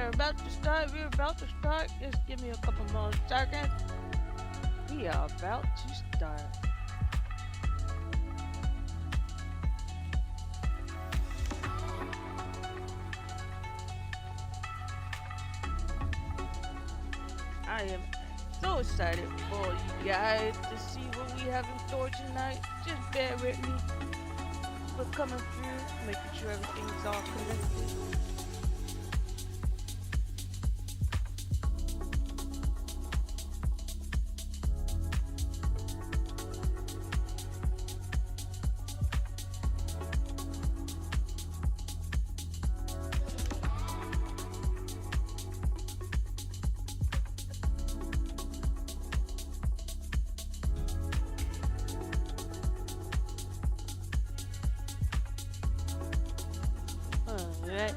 We're about to start. We're about to start. Just give me a couple more seconds. We are about to start. I am so excited for you guys to see what we have in store tonight. Just bear with me. We're coming through, making sure everything's all connected. Alright.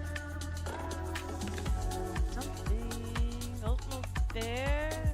Something almost there.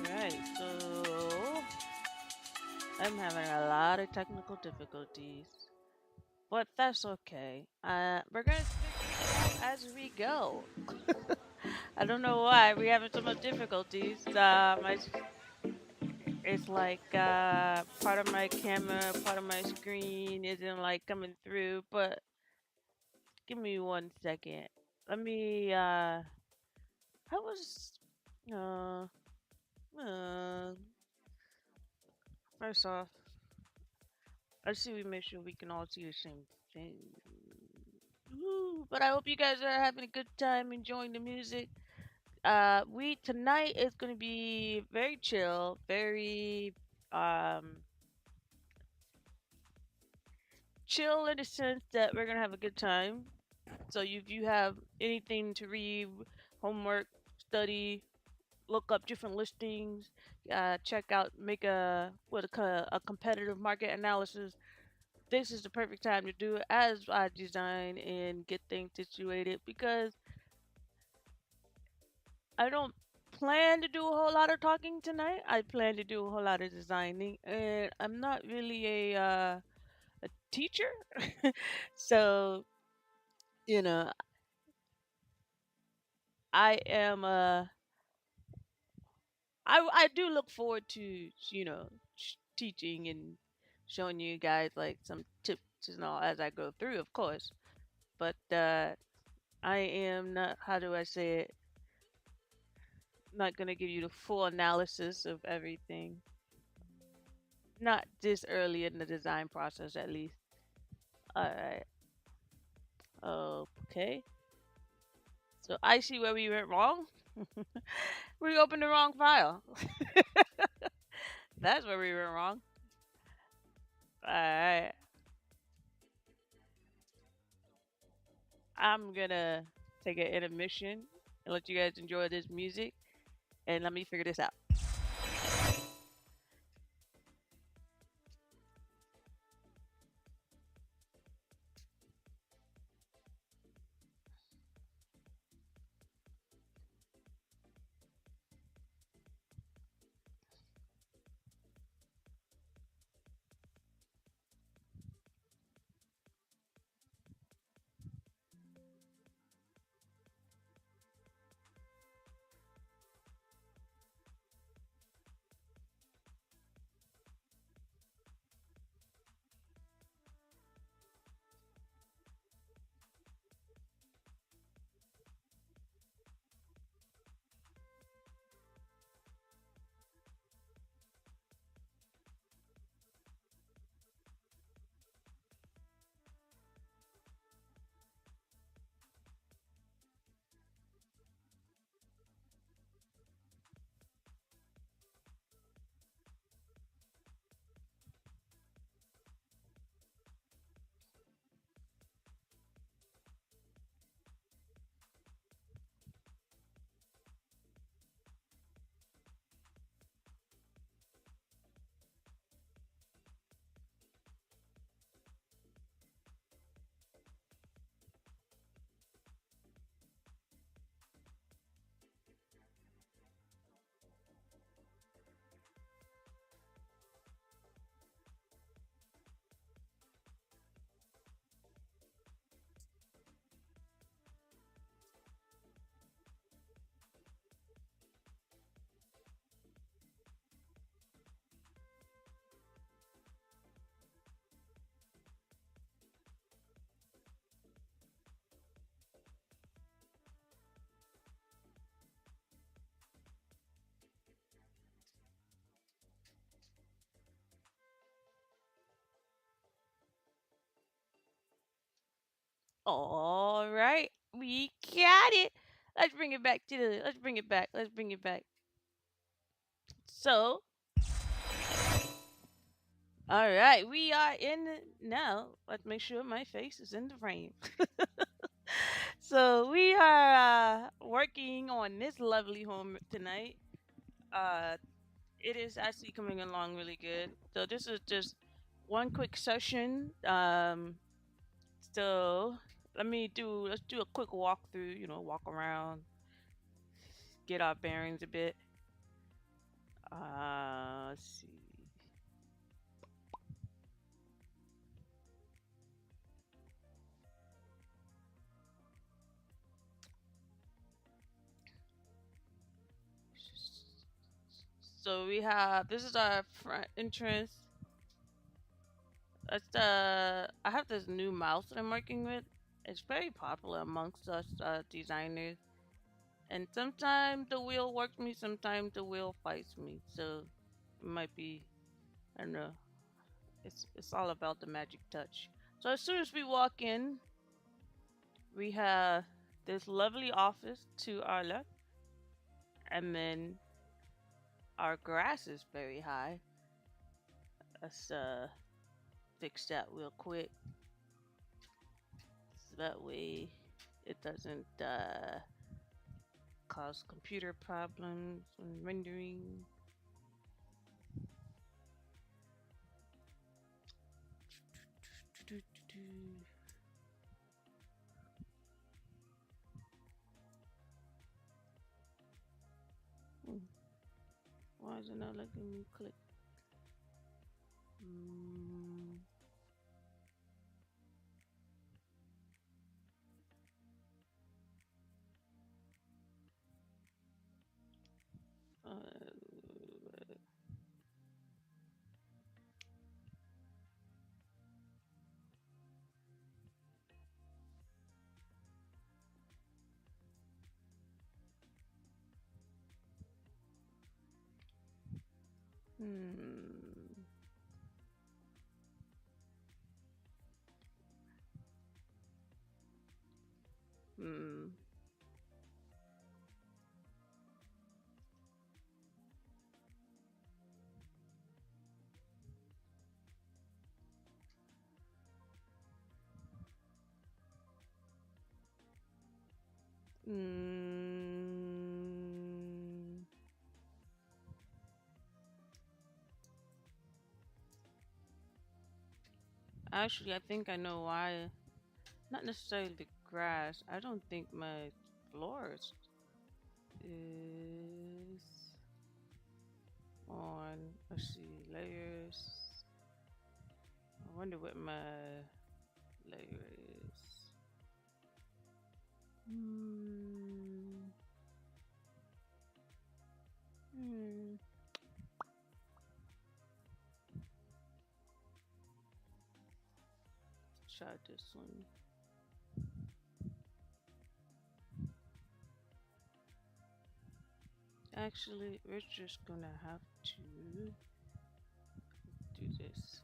Alright, so I'm having a lot of technical difficulties, but that's okay. We're gonna figure it out as we go. I don't know why we're having so much difficulties. It's like part of my camera, part of my screen isn't like coming through. But give me 1 second. Let me. How was? Uh, uh. First off, let's see. We make sure we can all see the same thing. Woo, but I hope you guys are having a good time enjoying the music. We tonight is going to be very chill, very um chill in the sense that we're gonna have a good time. So if you have anything to read, homework, study, look up different listings, check out, make a competitive market analysis. This is the perfect time to do it as I design and get things situated because I don't plan to do a whole lot of talking tonight. I plan to do a whole lot of designing, and I'm not really a teacher, so you know I am I do look forward to teaching and showing you guys like some tips and all as I go through, of course. But I am not. How do I say it? Not gonna give you the full analysis of everything. Not this early in the design process, at least. All right. Okay. So I see where we went wrong. We opened the wrong file. That's where we went wrong. All right. I'm gonna take an intermission and let you guys enjoy this music, and let me figure this out. All right, we got it. Let's bring it back to the. Let's bring it back. Let's bring it back. So, all right, we are in now. Let's make sure my face is in the frame. So we are working on this lovely home tonight. Uh, it is actually coming along really good. So this is just one quick session. So let's do a quick walkthrough. Walk around, get our bearings a bit. Let's see. So we have this is our front entrance. I have this new mouse that I'm working with. It's very popular amongst us designers. And sometimes the wheel works me, sometimes the wheel fights me. So it might be, I don't know. It's all about the magic touch. So as soon as we walk in, we have this lovely office to our left, and then our grass is very high. Let's fix that real quick, so that way it doesn't cause computer problems when rendering. Hmm, why is it not letting me click? Mm, uh, hmm. Hmm. Mm, actually, I think I know why. Not necessarily the grass. I don't think my floors is on. Let's see, layers. I wonder what my layer is. Hmm. Hmm. Try this one. Actually, we're just gonna have to do this.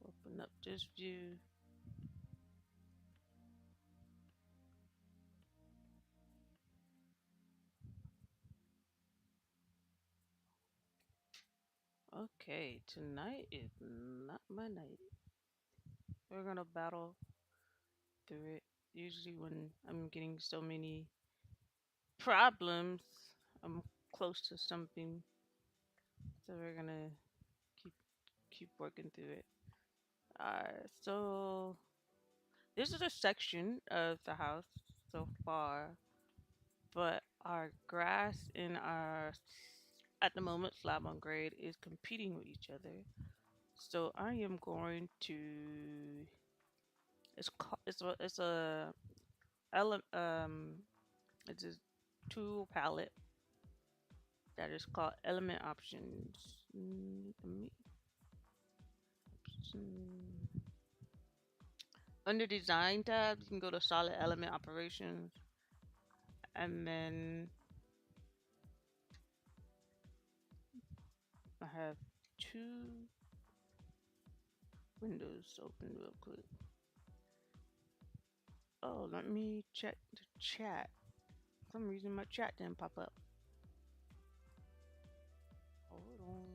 Open up this view. Okay, tonight is not my night. We're gonna battle through it. Usually, when I'm getting so many problems, I'm close to something. So we're gonna keep keep working through it. So this is a section of the house so far, but our grass and our at the moment slab on grade is competing with each other. So I am going to it's a ele- it's a tool palette that is called element options. Under design tab, you can go to solid element operations, and then I have two windows open real quick. Oh, let me check the chat. For some reason my chat didn't pop up. Hold on.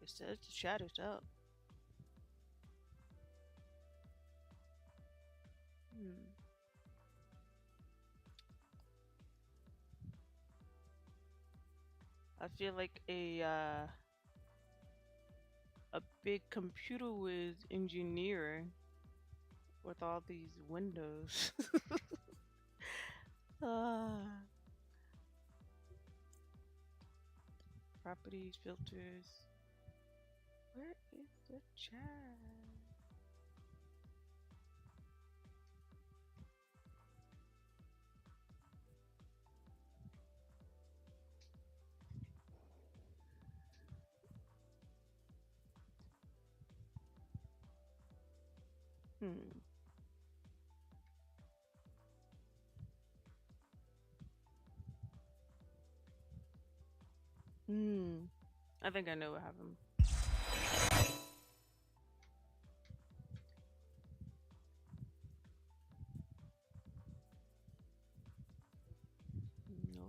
It says the chat is up. Hmm. I feel like a big computer whiz engineer with all these windows. Ah, properties, filters. Where is the chat? Hmm. Hmm. I think I know what happened. No.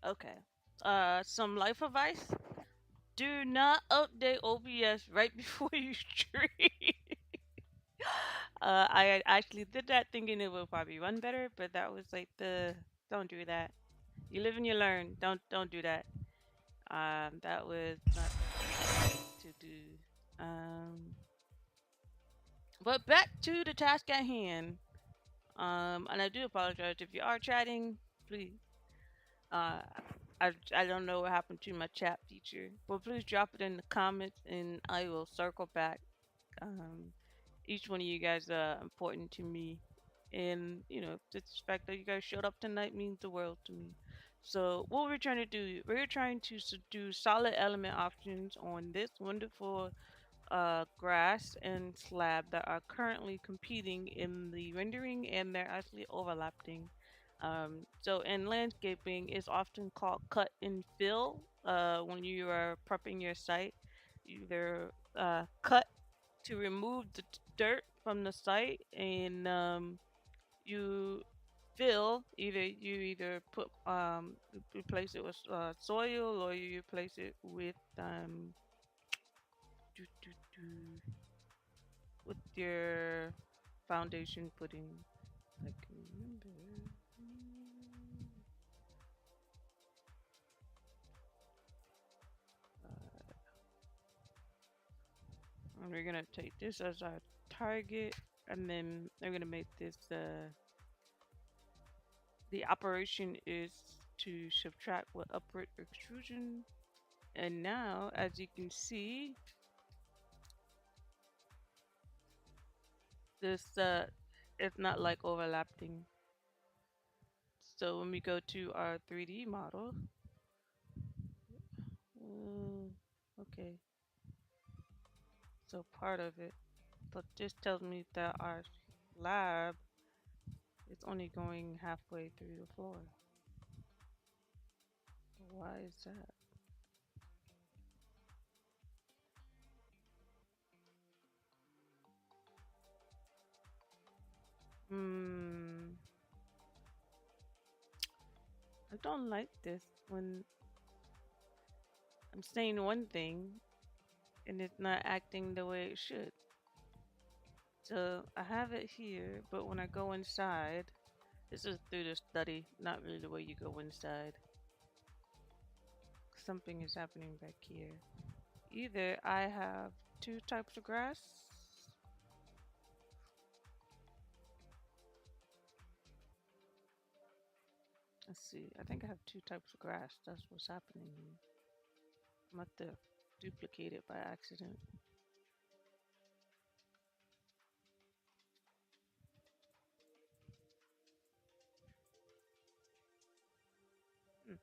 Okay. Some life advice. Do not update OBS right before you stream. I actually did that thinking it would probably run better, but that was like the don't do that. You live and you learn. Don't do that. That was not to do. Um, but back to the task at hand. And I do apologize if you are chatting. Please, uh, I don't know what happened to my chat feature, but please drop it in the comments, and I will circle back. Um, each one of you guys are important to me, and the fact that you guys showed up tonight means the world to me. So what we're trying to do, we're trying to do solid element options on this wonderful grass and slab that are currently competing in the rendering, and they're actually overlapping. So in landscaping, it's often called cut and fill. When you are prepping your site, you either cut to remove the dirt from the site, and you fill. You either put replace it with soil, or you replace it with do, do, do, with your foundation pudding. I can remember. And we're gonna take this as our target, and then we're gonna make this. The operation is to subtract with upward extrusion, and now, as you can see, this it's not like overlapping. So when we go to our 3D model, uh, okay, so part of it. So this tells me that our lab is only going halfway through the floor. Why is that? Hmm. I don't like this when I'm saying one thing and it's not acting the way it should. So I have it here, but when I go inside, this is through the study, not really the way you go inside. Something is happening back here. Either I have two types of grass, Let's see. I think I have two types of grass. That's what's happening here. I'm about to duplicate it by accident. Hmm.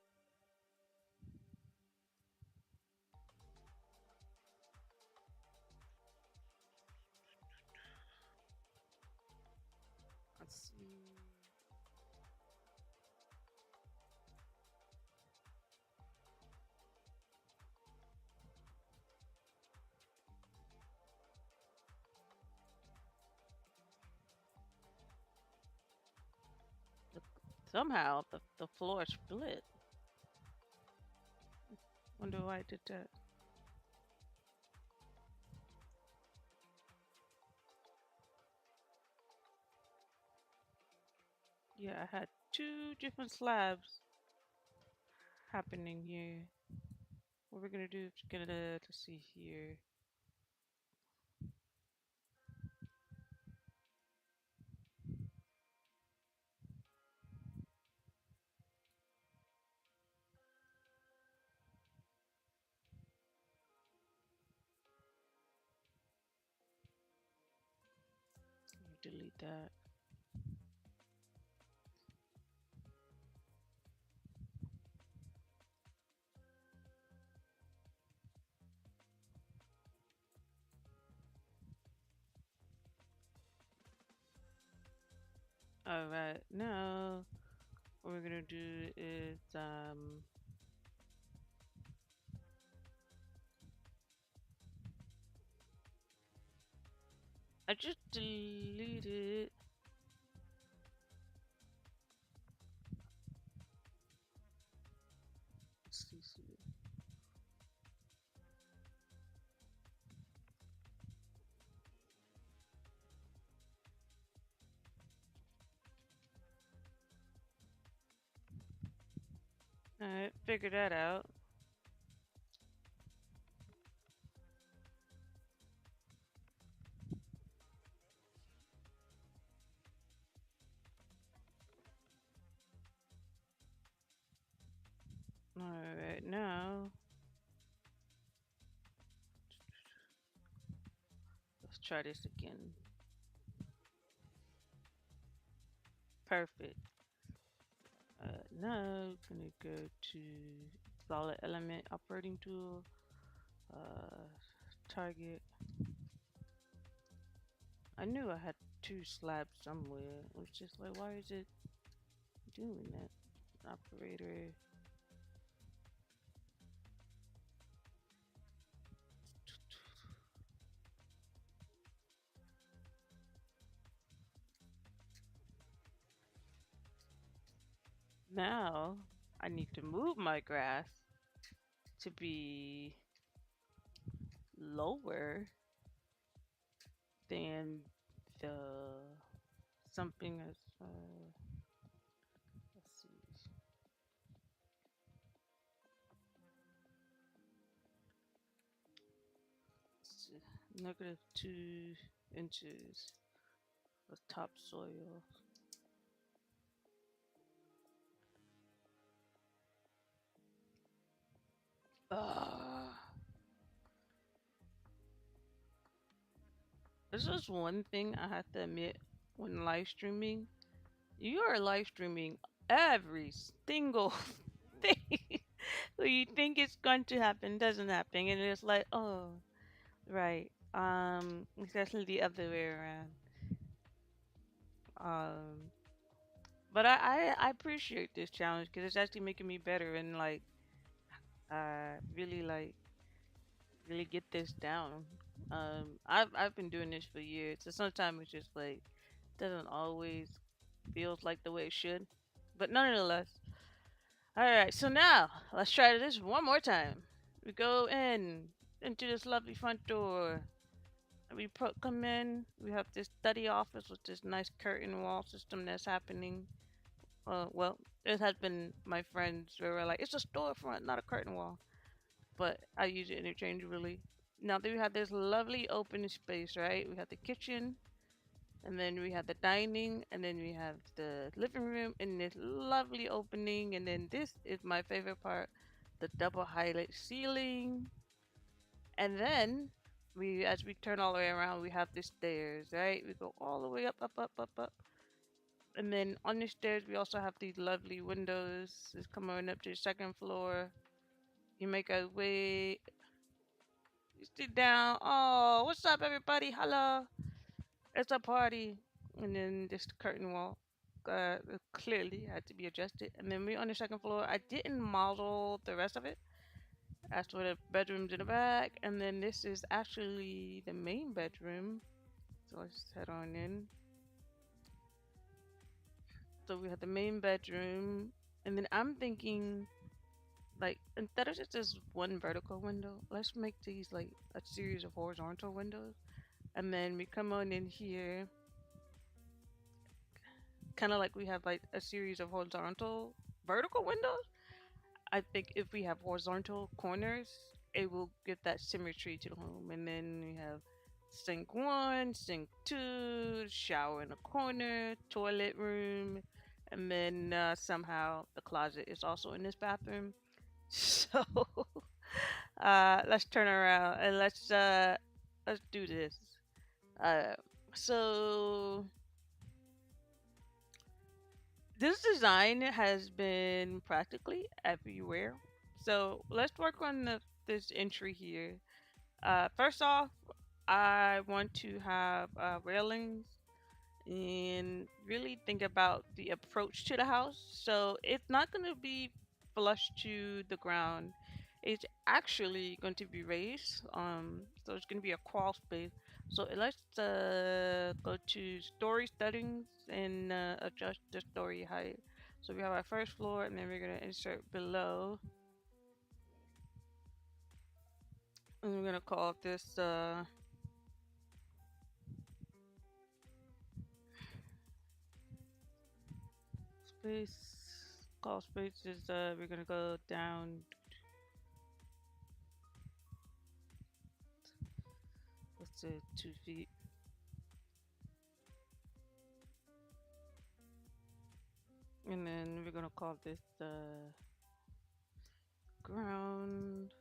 Let's see. The, somehow the floor split. Wonder why I did that. Yeah, I had two different slabs happening here. What we're gonna do is gonna let's see here. Let me delete that. All right, now what we're gonna do is I just deleted. Let's see. All right, figure that out. All right, now let's try this again. Perfect. Now gonna go to solid element operating tool. Uh, Target. I knew I had two slabs somewhere. It was just like, why is it doing that? Operator. Now I need to move my grass to be lower than the something as let's see, -2 inches of topsoil. Uh, this is one thing I have to admit when live streaming. You are live streaming every single thing. So you think it's going to happen, doesn't happen, and it's like, oh, right. Especially the other way around. Um, but I appreciate this challenge because it's actually making me better and like really like really get this down. I've been doing this for years, so sometimes it's just like doesn't always feels like the way it should, but nonetheless. All right, so now let's try this one more time. We go in into this lovely front door. Come in. We have this study office with this nice curtain wall system that's happening. Well, it has been my friends who were like, it's a storefront, not a curtain wall. But I use it interchangeably. Now, then we have this lovely open space, right? We have the kitchen, And then we have the dining, and then we have the living room, and this lovely opening. And then this is my favorite part, the double highlight ceiling. And then as we turn all the way around, we have the stairs, right? We go all the way up, up, up, up, up. And then on the stairs, we also have these lovely windows. It's coming up to the second floor. You make a way, you sit down. Oh, what's up, everybody? Hello. It's a party. And then this curtain wall uh, clearly had to be adjusted. And then we on the second floor. I didn't model the rest of it. As for the bedrooms in the back. And then this is actually the main bedroom. So let's head on in. So we have the main bedroom. And then I'm thinking, like, instead of just this one vertical window, let's make these like a series of horizontal windows. And then we come on in here, kind of like we have like a series of horizontal vertical windows. I think if we have horizontal corners, it will give that symmetry to the home. And then we have sink one, sink two, shower in a corner, toilet room, and then somehow the closet is also in this bathroom. So let's turn around and let's do this. Uh, so this design has been practically everywhere. So let's work on this entry here. First off, I want to have railings and really think about the approach to the house. So it's not going to be flush to the ground. It's actually going to be raised. So it's going to be a crawl space. So let's go to story settings and adjust the story height. So we have our first floor, and then we're going to insert below. And we're going to call this space. Call space is we're going to go down. Let's say 2 feet. And then we're gonna call this ground.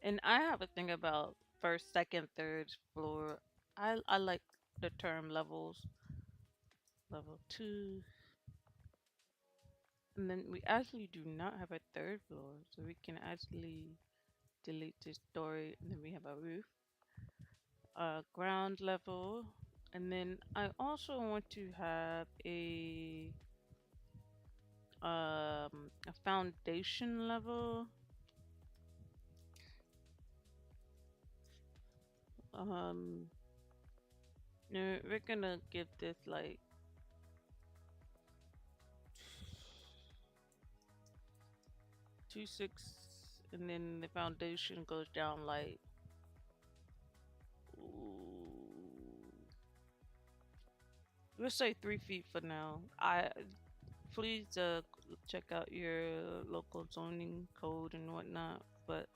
And I have a thing about first, second, third floor. I like the term levels. Level two. And then we actually do not have a third floor, so we can actually delete this story, and then we have a roof. Ground level. And then I also want to have a foundation level. Um, no, we're gonna give this like 2.6, and then the foundation goes down like, ooh, let's say 3 feet for now. I please check out your local zoning code and whatnot, but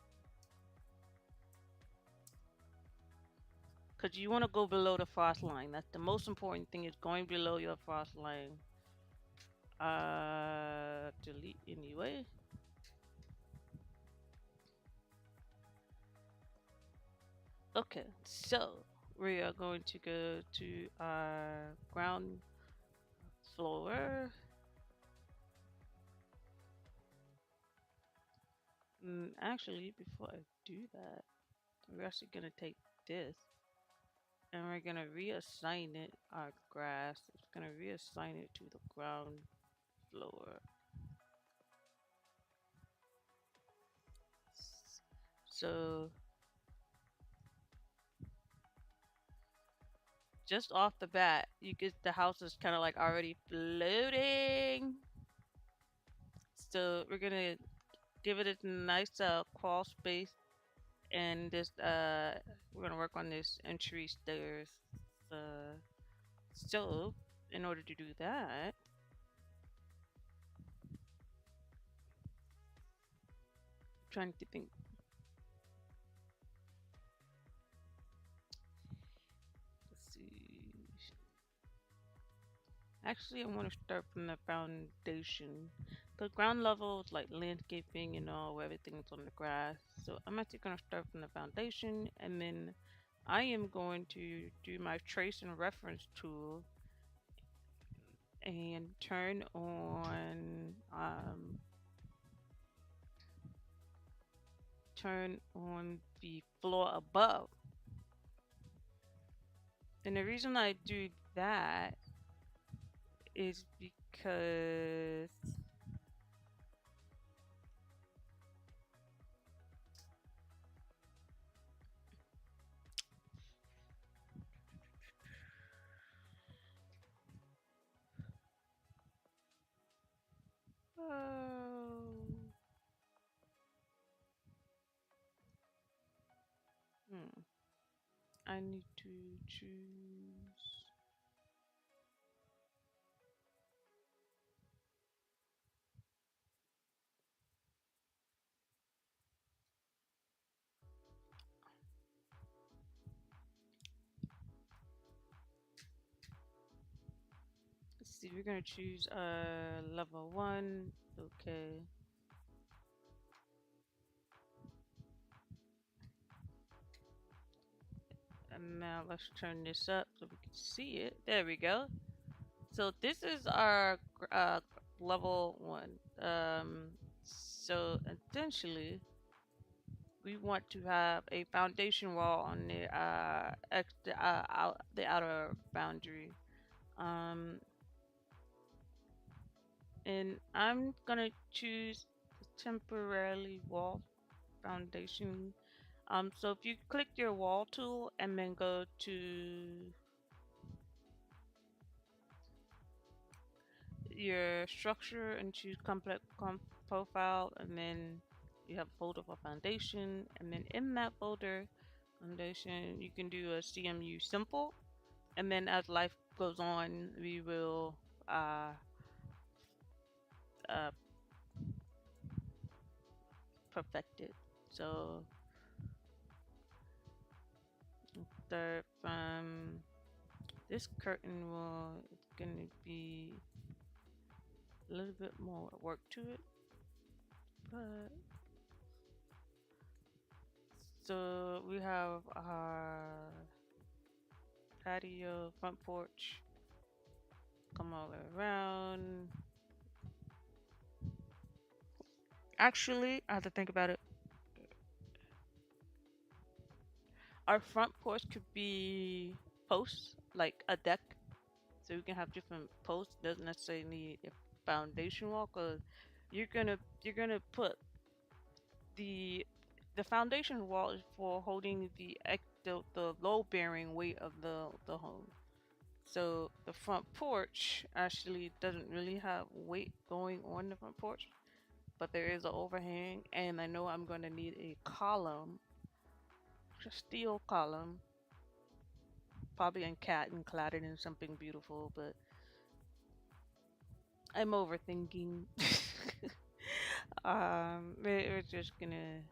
because you want to go below the frost line. That's the most important thing, is going below your frost line. Delete anyway. Okay, so we are going to go to our ground floor. Actually, before I do that, we're actually gonna take this and we're gonna reassign it our grass. It's gonna reassign it to the ground floor. So just off the bat, you get the house is kind of like already floating. So we're gonna give it a nice crawl space, and this we're gonna work on this entry stairs. So in order to do that, Trying to think. Let's see. Actually, I want to start from the foundation. The ground level is like landscaping and all, where everything's on the grass. So I'm actually going to start from the foundation, and then I am going to do my trace and reference tool and turn on the floor above. And the reason I do that is because oh, hmm, I need to choose. Let's see, we're gonna choose level one. Okay. And now let's turn this up so we can see it. There we go. So this is our level one. So essentially, we want to have a foundation wall on the the outer boundary. Um, and I'm gonna choose temporarily wall foundation. So if you click your wall tool and then go to your structure and choose complex profile, and then you have a folder for foundation, and then in that folder foundation you can do a CMU simple, and then as life goes on we will uh, uh, perfect it. So start from this curtain will, it's gonna be a little bit more work to it, but so we have our patio, front porch, come all the way around. Actually, I have to think about it. Our front porch could be posts, like a deck, so we can have different posts. Doesn't necessarily need a foundation wall, cause you're gonna put the the foundation wall is for holding the load bearing weight of the home. So the front porch actually doesn't really have weight going on the front porch, but there is an overhang, and I know I'm gonna need a column, a steel column, probably cladded in something beautiful, but I'm overthinking. We're just gonna.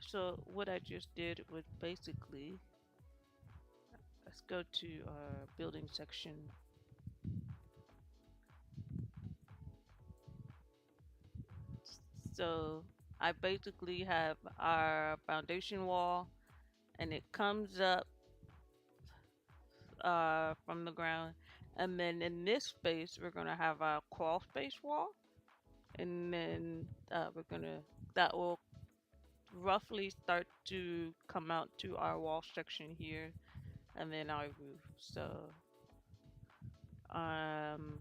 So what I just did was basically, let's go to our building section. So I basically have our foundation wall, and it comes up from the ground, and then in this space we're gonna have our crawl space wall, and then we're gonna that will roughly start to come out to our wall section here, and then our roof. So um,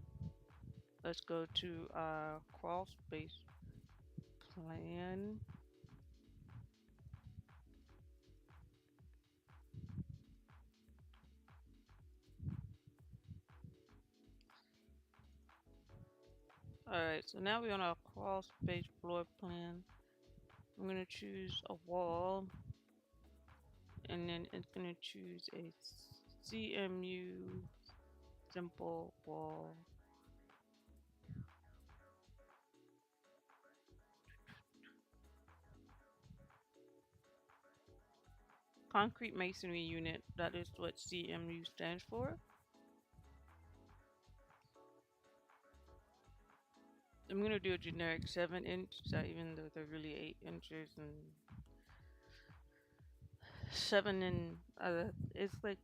let's go to our crawl space plan. Alright, so now we're on our crawl space floor plan. I'm gonna choose a wall. and then it's gonna choose a CMU simple wall. Concrete masonry unit. That is what CMU stands for. I'm gonna do a generic 7 inch, even though they're really 8 inches and 7 and it's like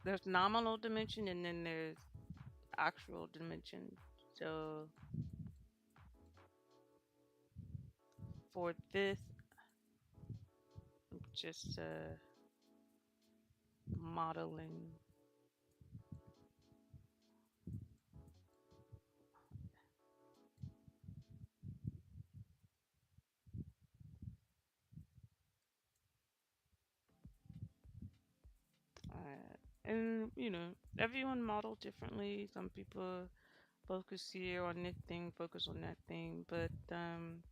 there's nominal dimension and then there's actual dimension. So for this, I'm just modeling. And everyone model differently. Some people focus here on this thing, focus on that thing. But I'm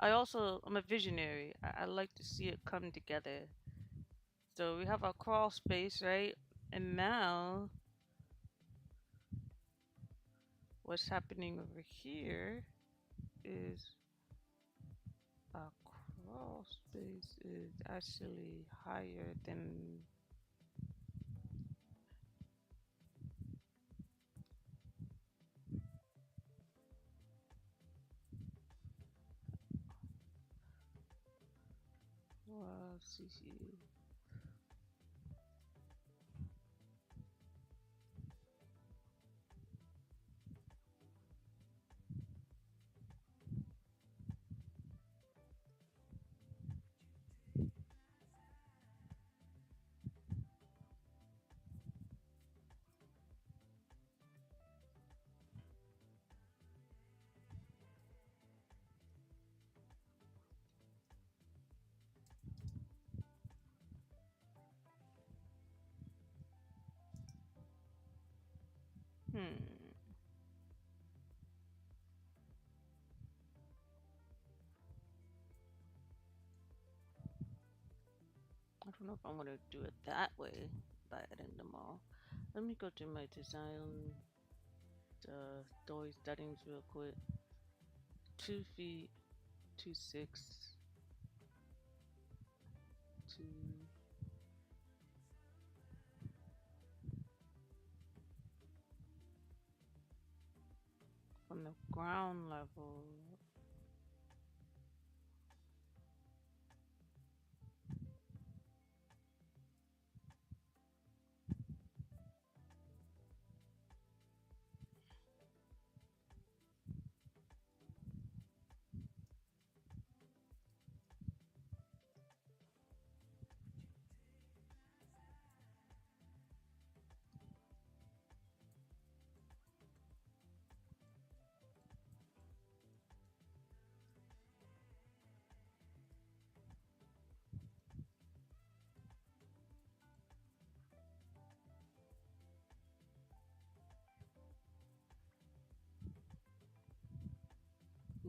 a visionary. I like to see it come together. So we have our crawl space, right? And now what's happening over here is our crawl space is actually higher than. Well, see. Hmm. I don't know if I'm gonna do it that way by adding them all. Let me go to my design story settings real quick. 2 feet, 2 6, 2. From the ground level.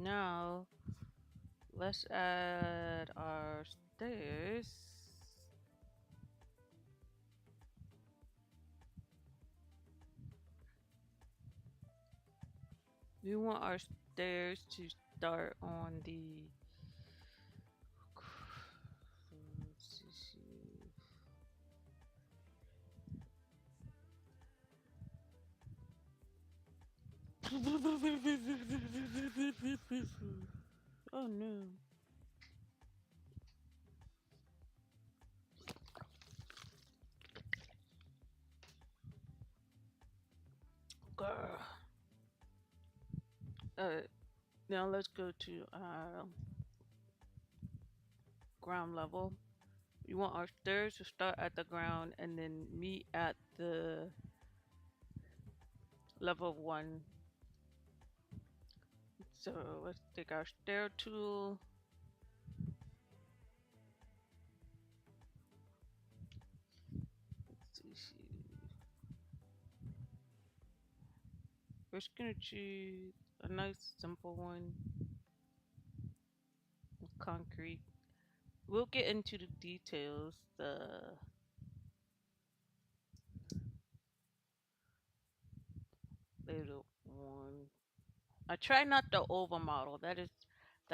Now let's add our stairs. We want our stairs to start on the. Oh no. Girl. Alright, now let's go to ground level. We want our stairs to start at the ground and then meet at the level 1. So let's take our stair tool. Let's see. We're just gonna choose a nice simple one. Concrete. we'll get into the details later on. I try not to overmodel. That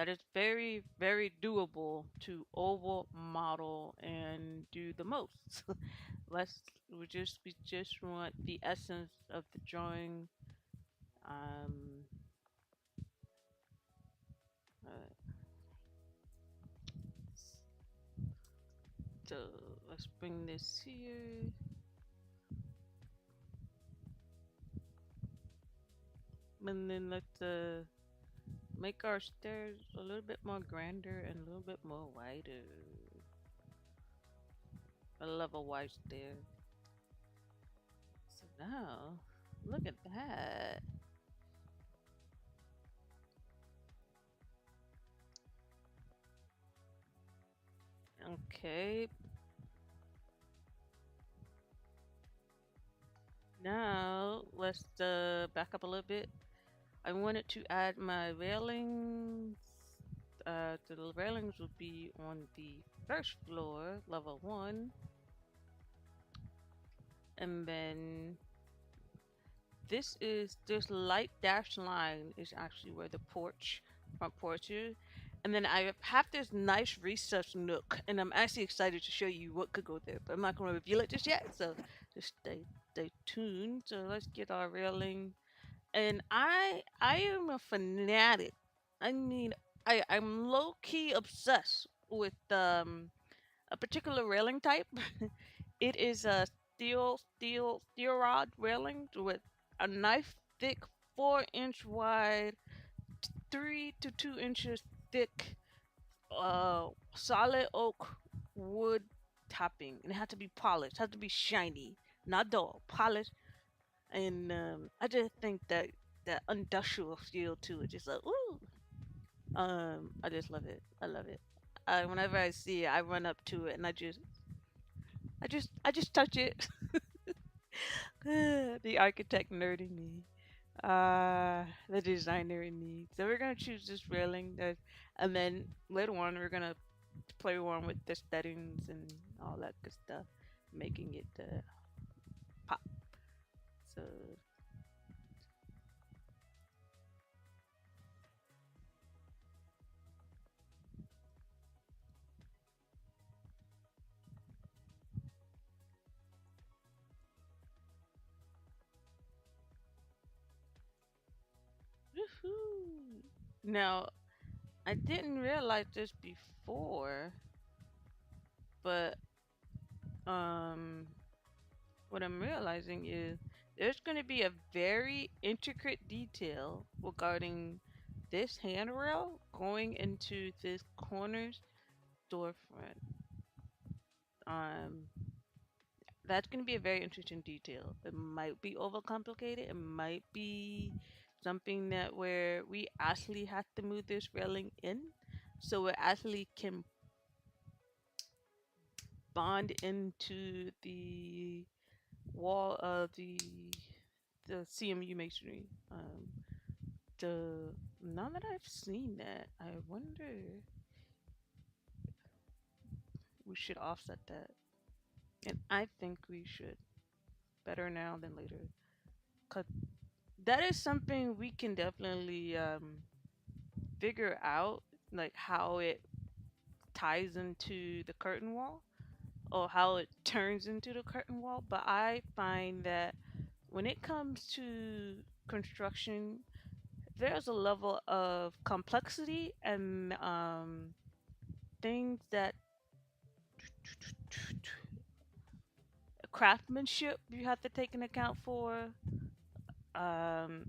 is very very doable to overmodel and do the most. Let's we just want the essence of the drawing. Um, uh, so let's bring this here, and then let's make our stairs a little bit more grander and a little bit more wider. I love a wide stair. So now, look at that. Okay, now let's back up a little bit. I wanted to add my railings. The railings would be on the first floor, level one, and then this light dashed line is actually where the front porch is. And then I have this nice recessed nook, and I'm actually excited to show you what could go there, but I'm not going to reveal it just yet. So just stay tuned. So let's get our railing. And I am a fanatic. I mean, I'm low key obsessed with a particular railing type. It is a steel rod railing with a knife thick, 4-inch wide, 3 to 2 inches thick, solid oak wood topping, and it had to be polished, had to be shiny, not dull, polished. And I just think that industrial feel to it, just like ooh, I just love it. I love it. Whenever I see it, I run up to it and I just touch it. The architect nerd in me. The designer in me. So we're gonna choose this railing, and then later on we're gonna play around with the settings and all that good stuff, making it pop. So, woohoo! Now I didn't realize this before, but um, what I'm realizing is there's going to be a very intricate detail regarding this handrail going into this corner's storefront. Um, that's going to be a very interesting detail. It might be overcomplicated. It might be something that where we actually have to move this railing in, so it actually can bond into the wall of the CMU masonry. The Now that I've seen that, I wonder we should offset that, and I think we should better now than later. 'Cause that is something we can definitely figure out, like how it ties into the curtain wall or how it turns into the curtain wall. But I find that when it comes to construction, there's a level of complexity and things that craftsmanship you have to take into account for. Um,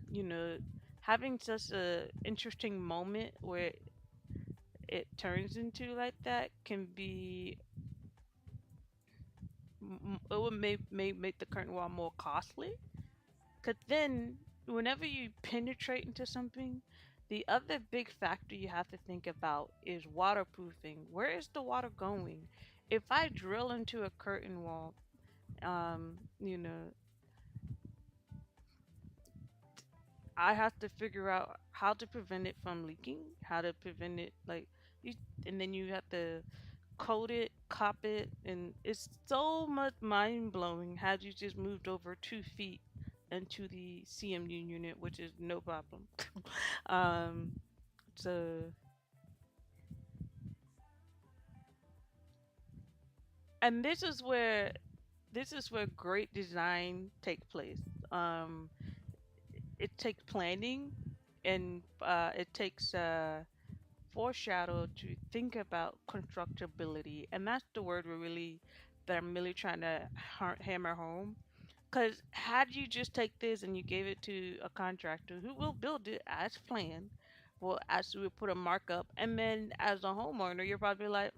you know, having such a interesting moment where it turns into like that can be it would make the curtain wall more costly. Cause then whenever you penetrate into something, the other big factor you have to think about is waterproofing. Where is the water going? If I drill into a curtain wall, you know, I have to figure out how to prevent it from leaking, how to prevent it, like, You, and then you have to code it, cop it, and it's so much mind blowing how you just moved over 2 feet into the CMU unit, which is no problem. um, so, and this is where great design take place. Um, it takes planning, and it takes foreshadow to think about constructability, and that's the word that I'm really trying to hammer home. Because had you just take this and you gave it to a contractor who will build it as planned, well, as we would put a markup, and then as a homeowner, you're probably like,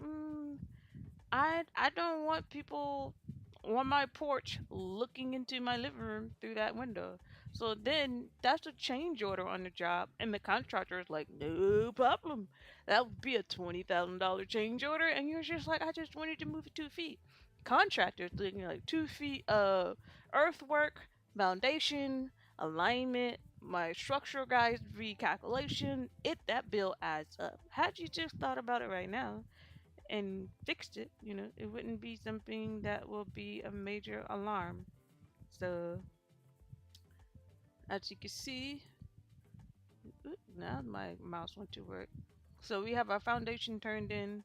I don't want people on my porch looking into my living room through that window. So then that's a change order on the job, and the contractor is like, no problem. That would be a $20,000 change order, and you're just like, I just wanted to move it 2 feet. Contractors thinking like 2 feet of earthwork, foundation, alignment, my structural guys recalculation. That bill adds up. Had you just thought about it right now, and fixed it, it wouldn't be something that will be a major alarm. So, as you can see, now my mouse went to work. So we have our foundation turned in.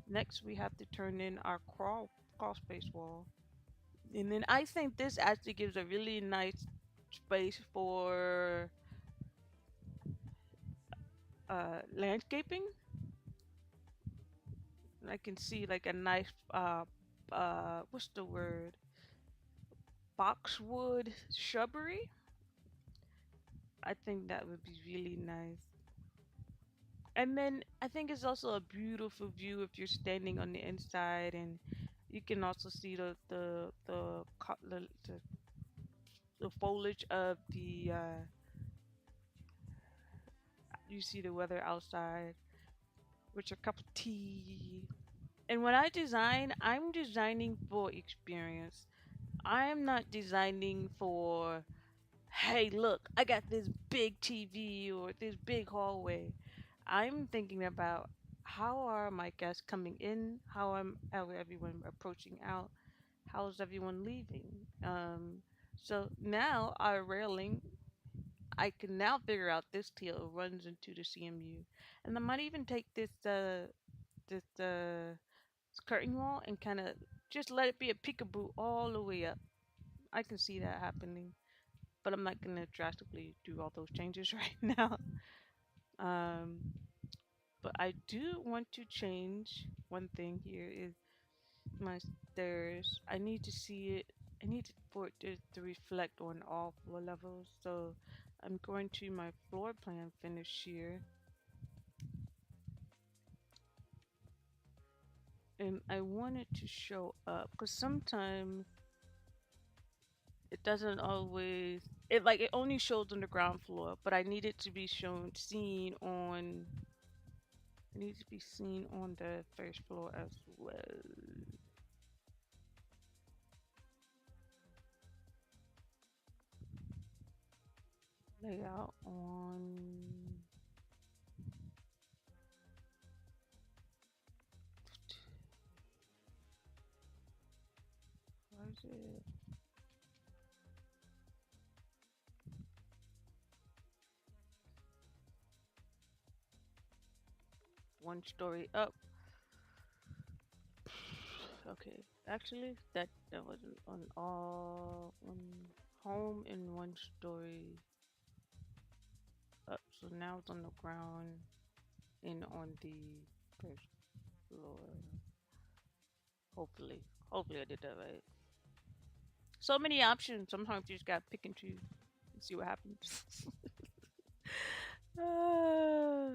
Next, we have to turn in our crawl space wall. And then I think this actually gives a really nice space for landscaping. I can see like a nice, what's the word? Boxwood shrubbery. I think that would be really nice. And then I think it's also a beautiful view if you're standing on the inside, and you can also see the foliage of the you see the weather outside, with your cup of tea. And when I design, I'm designing for experience. I'm not designing for, hey, look, I got this big TV or this big hallway. I'm thinking about how are my guests coming in? How everyone approaching out? How's everyone leaving? So now our railing, I can now figure out this tail runs into the CMU, and I might even take this curtain wall and kind of just let it be a peekaboo all the way up. I can see that happening, but I'm not gonna drastically do all those changes right now. Um, but I do want to change one thing here is my stairs. I need to see it. I need for it to reflect on all floor levels. So I'm going to my floor plan finish here, and I want it to show up because sometimes it doesn't always. It only shows on the ground floor, but I need it to be seen on. It needs to be seen on the first floor as well. Layout on. Where is it? One story up. Okay, actually, that wasn't on all one home in one story up. So now it's on the ground and on the first floor. Hopefully, hopefully I did that right. So many options. Sometimes you just gotta pick and choose and see what happens. uh,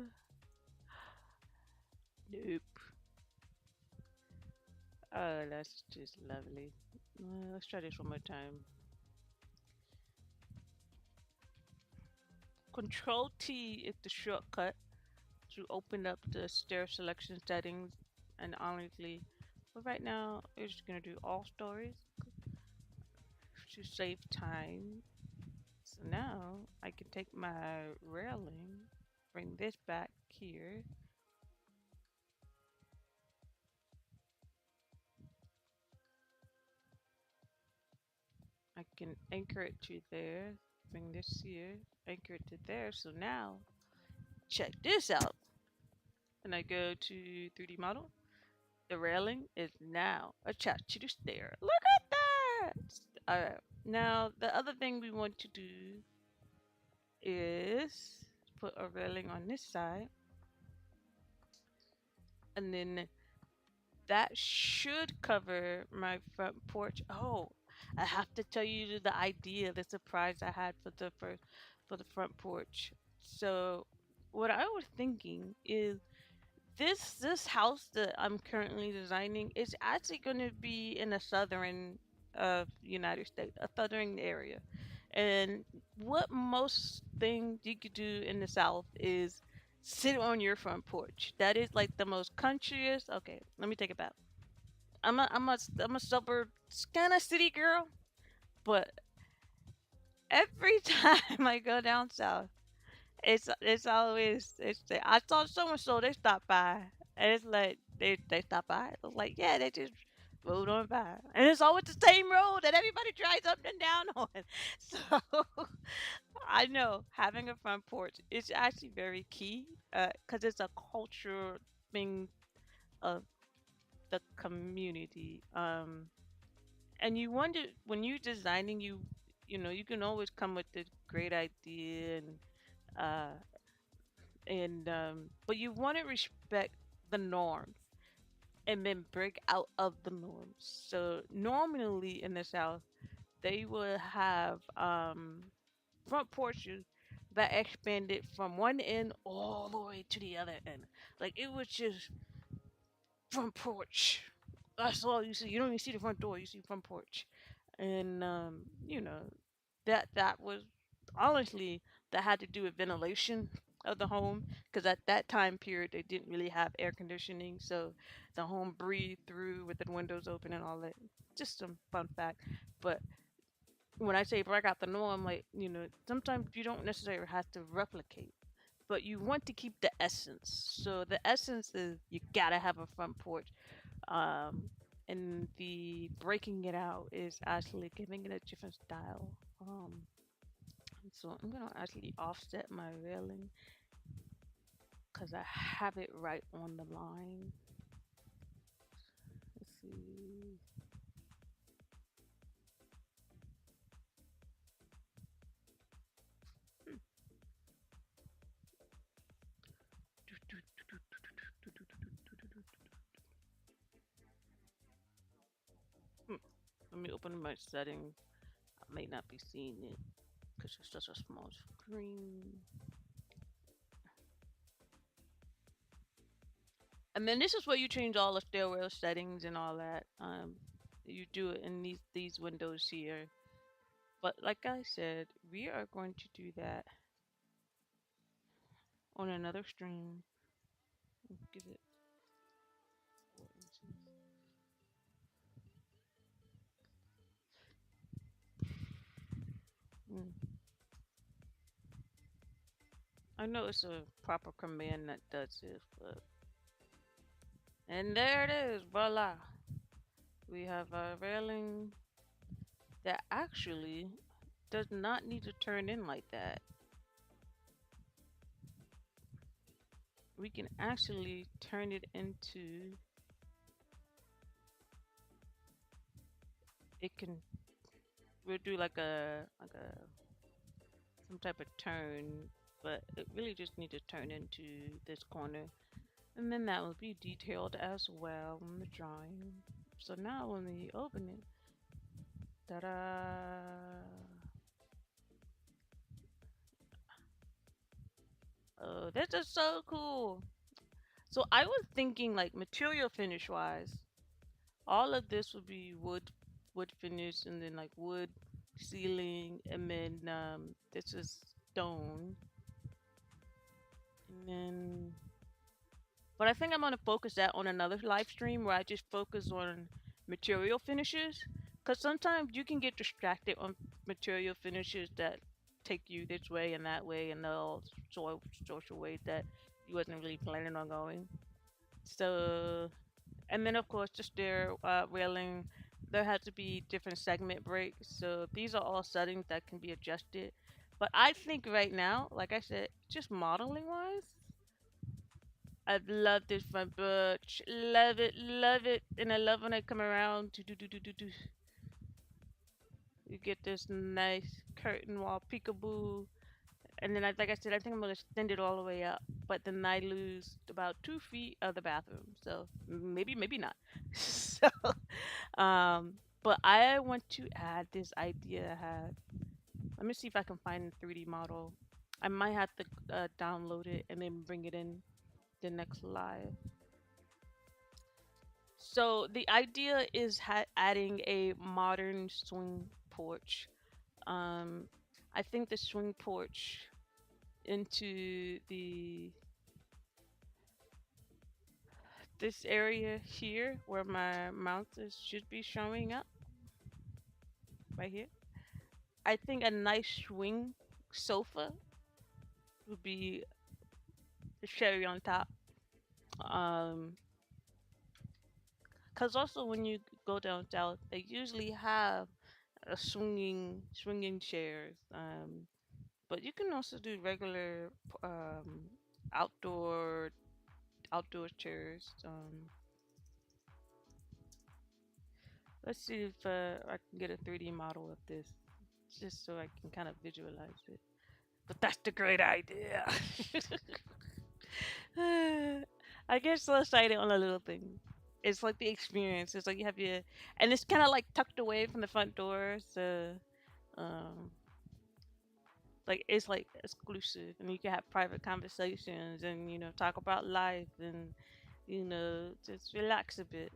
nope. Oh, that's just lovely. Let's try this one more time. Control T is the shortcut to open up the stair selection settings, and honestly, but right now we're just gonna do all stories to save time. So now I can take my railing, bring this back here, I can anchor it to there. Bring this here, anchor it to there. So now, check this out. And I go to 3D model. The railing is now attached to the stair. Look at that! Alright. Now, the other thing we want to do is put a railing on this side. And then that should cover my front porch. Oh, I have to tell you the idea, the surprise I had for the front porch. So, what I was thinking is this house that I'm currently designing is actually going to be in the southern of United States, a southern area. And what most things you could do in the South is sit on your front porch. That is like the most countryest. Okay, let me take it back. I'm a suburb kind of city girl, but every time I go down south, it's always it's I saw so and so they stopped by and it's like they stopped by. I was like, yeah, they just rode on by, and it's always the same road that everybody drives up and down on. So I know having a front porch is actually very key because it's a cultural thing of the community. And you wonder when you're designing, you know you can always come with a great idea uh, and but you want to respect the norms and then break out of the norms. So normally in the South, they would have front porches that expanded from one end all the way to the other end. Like it was just front porch. That's all you see. You don't even see the front door. You see front porch, and you know that was honestly that had to do with ventilation of the home because at that time period they didn't really have air conditioning, so the home breathed through with the windows open and all that. Just some fun fact. But when I say break out the norm, like sometimes you don't necessarily have to replicate, but you want to keep the essence. So the essence is you gotta have a front porch, um, and the breaking it out is actually giving it a different style. So I'm gonna actually offset my railing because I have it right on the line. Let's see. Hmm. Let me open my setting. I may not be seeing it because it's such a small screen. And then this is where you change all the stairwell settings and all that. You do it in these windows here. But like I said, we are going to do that on another stream. Give it 4 inches. Mm. I know it's a proper command that does this, but and there it is, voila. We have a railing that actually does not need to turn in like that. We can actually turn it into it can we'll do like a some type of turn, but it really just need to turn into this corner. And then that will be detailed as well in the drawing. So now when we open it, ta-da! Oh, this is so cool. So I was thinking like material finish wise, all of this would be wood finish and then like wood ceiling and then this is stone and then but I think I'm gonna focus that on another live stream where I just focus on material finishes because sometimes you can get distracted on material finishes that take you this way and that way and all social ways that you wasn't really planning on going. So and then of course the stair railing. there has to be different segment breaks. So these are all settings that can be adjusted. But I think right now, like I said, just modeling wise, I love this front porch. Love it, love it. And I love when I come around to do. You get this nice curtain wall peekaboo. And then, like I said, I think I'm going to extend it all the way up. But then I lose about 2 feet of the bathroom. So maybe, maybe not. So, but I want to add this idea I had. Let me see if I can find a 3D model. I might have to download it and then bring it in the next live. So the idea is adding a modern swing porch. Um, I think the swing porch into the this area here where my mouse is should be showing up right here. I think a nice swing sofa would be the cherry on top. Um, Cause also when you go down south, they usually have a swinging chairs. But you can also do regular outdoor outdoor chairs. Let's see if I can get a 3D model of this, just so I can kind of visualize it. But that's the great idea. I get so excited on a little thing. It's like the experience. It's like you have your, and it's kind of like tucked away from the front door, so um, like it's like exclusive, and you can have private conversations, and talk about life, and just relax a bit.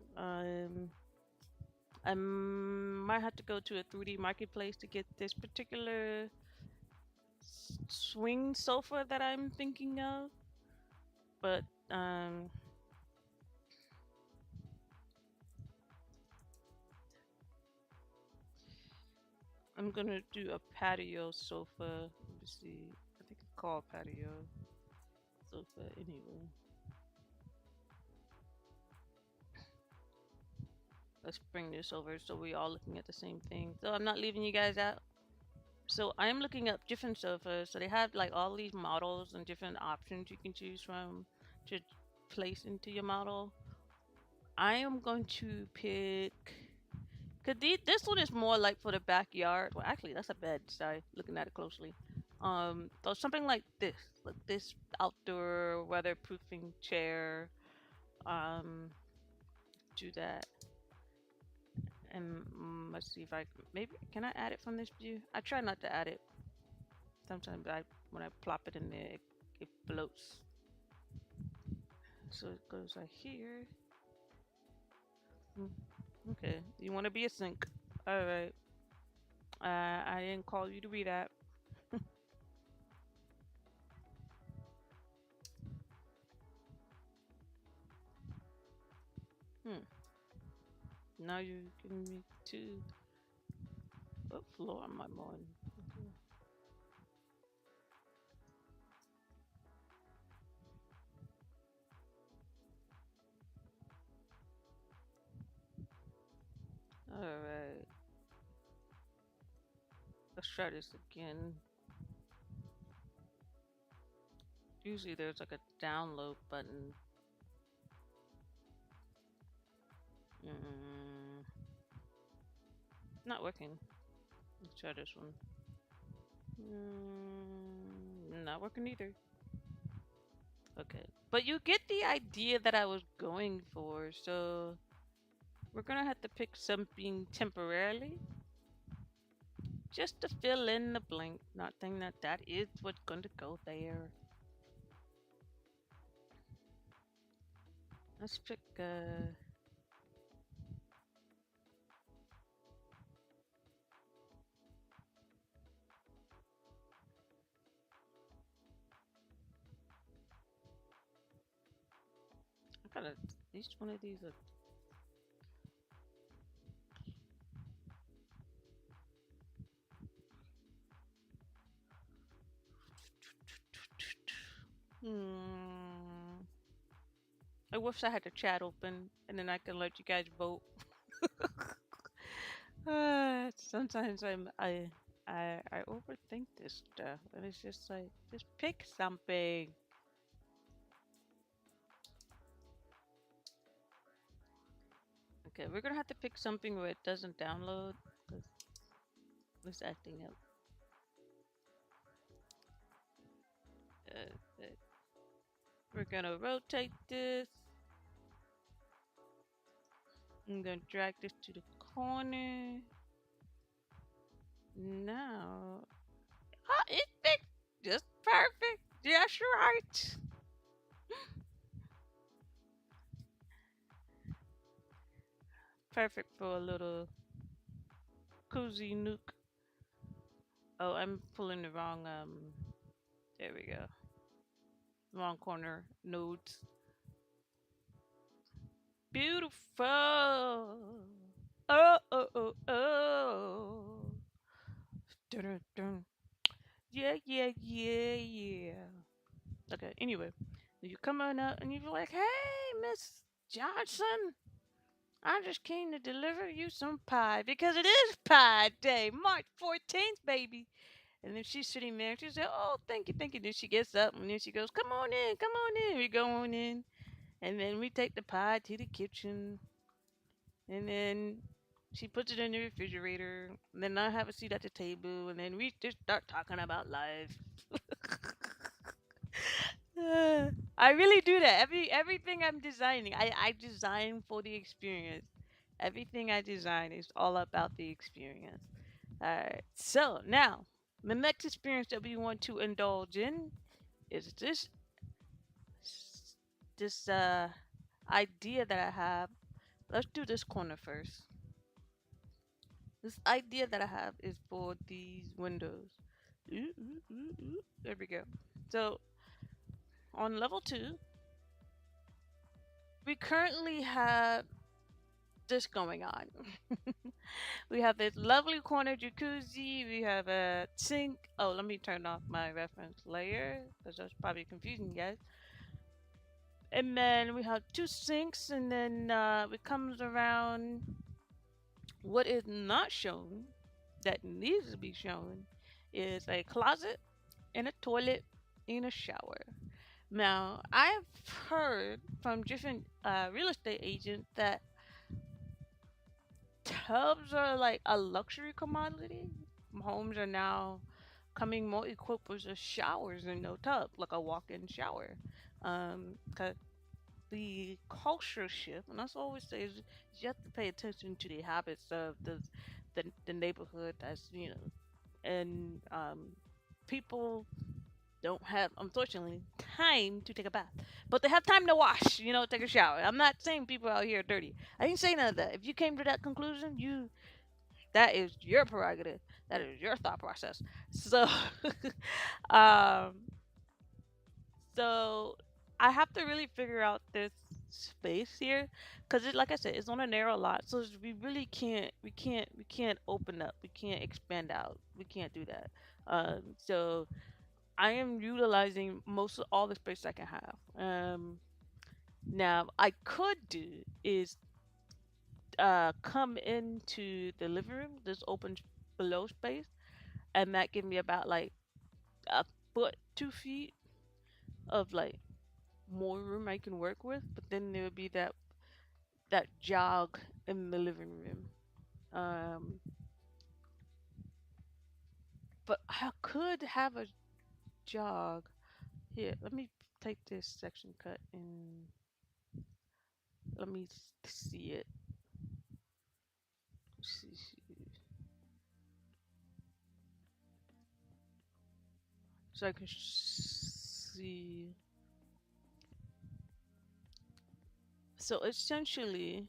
I might have to go to a 3D marketplace to get this particular swing sofa that I'm thinking of, but I'm gonna do a patio sofa. Let me see. I think it's called patio sofa anyway. Let's bring this over so we all looking at the same thing. So I'm not leaving you guys out. So I'm looking up different sofas. So they have like all these models and different options you can choose from to place into your model. I am going to pick. Cause this one is more like for the backyard. Well, actually, that's a bed. Sorry, looking at it closely. So something like this outdoor weatherproofing chair. Um, do that, and let's see if I maybe can I add it from this view. I try not to add it. Sometimes when I plop it in there, it floats. So it goes like here. Mm, okay, you want to be a sink? All right. I didn't call you to be that. Hmm. Now you're giving me two. What floor am I on? Okay. All right. Let's try this again. Usually there's like a download button. Mm, not working. Let's try this one. Not working either. Okay. But you get the idea that I was going for. So we're gonna have to pick something temporarily just to fill in the blank. Not thinking that that is what's going to go there. Let's pick. I gotta. Each one of these are. Hmm. I wish I had the chat open and then I can let you guys vote. Sometimes I overthink this stuff, and it's just like just pick something. Okay, we're gonna have to pick something where it doesn't download because it's acting up. Uh, we're gonna rotate this. I'm gonna drag this to the corner. Now, it's fixed. Just perfect. Just right. Perfect for a little cozy nook. Oh, I'm pulling the wrong. There we go. Wrong corner nodes. Beautiful. Oh, oh, oh, oh. Dun, dun, dun. Yeah, yeah, yeah, yeah. Okay, anyway, you come on up and you're like, hey, Miss Johnson, I just came to deliver you some pie because it is Pie Day, March 14th, baby. And then she's sitting there. She said, oh, thank you, thank you. Then she gets up and then she goes, come on in, come on in. We go on in. And then we take the pie to the kitchen. And then she puts it in the refrigerator. And then I have a seat at the table. And then we just start talking about life. I really do that. Everything I'm designing, I design for the experience. Everything I design is all about the experience. All right. So now, the next experience that we want to indulge in is this idea that I have. Let's do this corner first. This idea that I have is for these windows. Ooh, ooh, ooh, ooh. There we go. So on level two, we currently have this going on. We have this lovely corner jacuzzi. We have a sink. Oh, let me turn off my reference layer because that's probably confusing you guys. And then we have two sinks, and then it comes around. What is not shown that needs to be shown is a closet and a toilet and a shower. Now, I've heard from different real estate agents that tubs are like a luxury commodity. Homes are now coming more equipped with just showers and no tub, like a walk-in shower. 'Cause the culture shift, and that's what I always say is you have to pay attention to the habits of the neighborhood. That's and people don't have, unfortunately, time to take a bath, but they have time to wash. Take a shower. I'm not saying people out here are dirty. I didn't say none of that. If you came to that conclusion, that is your prerogative. That is your thought process. So, um, so I have to really figure out this space here because like I said, it's on a narrow lot, so we really can't open up, we can't expand out, we can't do that. So I am utilizing most of all the space I can have. Now I could do is come into the living room, this open below space, and that give me about like a foot, 2 feet of like more room I can work with. But then there would be that jog in the living room. Um, but I could have a jog here. Let me take this section cut and let me see it. So I can see. So essentially,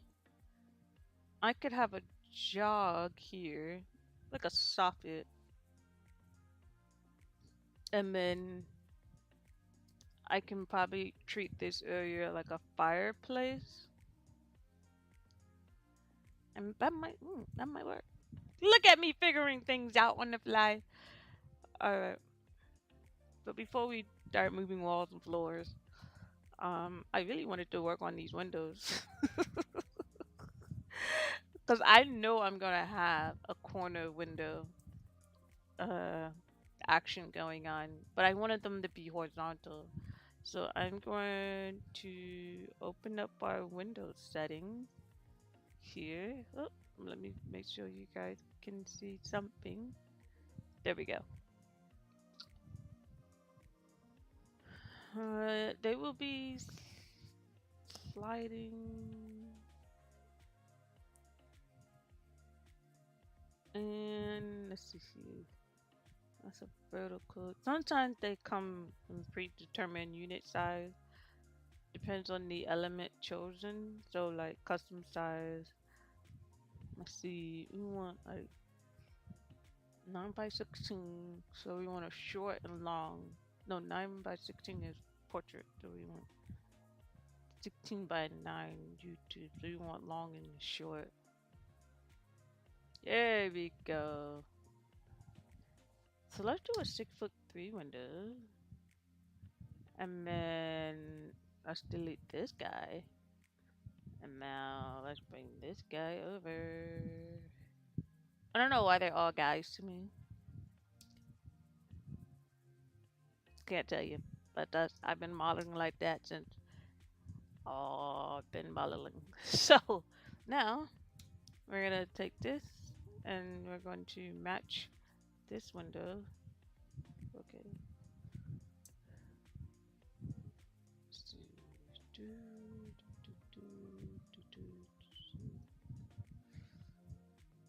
I could have a jog here, like a soffit, and then I can probably treat this area like a fireplace, and that might work. Look at me figuring things out on the fly. All right, but before we start moving walls and floors, I really wanted to work on these windows. Because I know I'm gonna have a corner window uh action going on, but I wanted them to be horizontal. So I'm going to open up our Windows settings here. Oh, let me make sure you guys can see something. There we go. They will be sliding, and let's see here. That's a vertical. Sometimes they come in predetermined unit size. Depends on the element chosen. So like custom size. Let's see. We want like 9 by 16. So we want a short and long. No, 9 by 16 is portrait. So we want 16 by 9 YouTube. So we want long and short. There we go. So let's do a 6'3" window. And then let's delete this guy. And now let's bring this guy over. I don't know why they're all guys to me. Can't tell you. But that's I've been modeling like that since I've been modeling. So now we're gonna take this and we're going to match this window. Okay.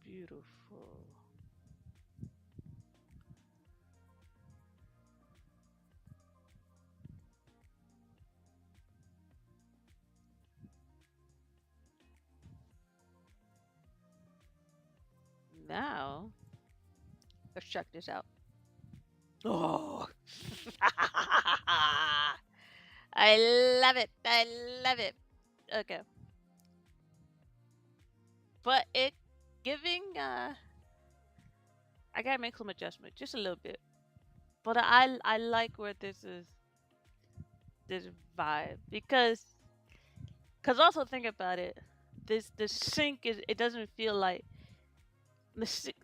Beautiful. Now let's check this out. Oh, I love it. I love it. Okay, but it giving. I gotta make some adjustments, just a little bit. But I like where this vibe because also think about it. This sink is it doesn't feel like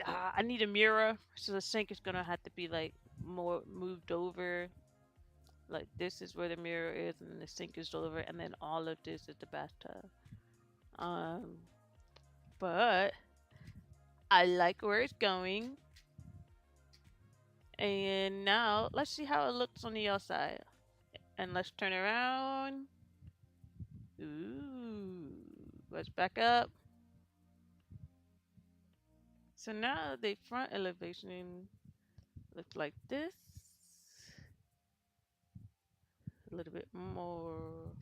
I need a mirror, so the sink is gonna have to be like more moved over. Like this is where the mirror is, and then the sink is over, and then all of this is the bathtub. Um, but I like where it's going. And now let's see how it looks on the outside. And let's turn around. Ooh, let's back up. So now the front elevation looks like this. A little bit more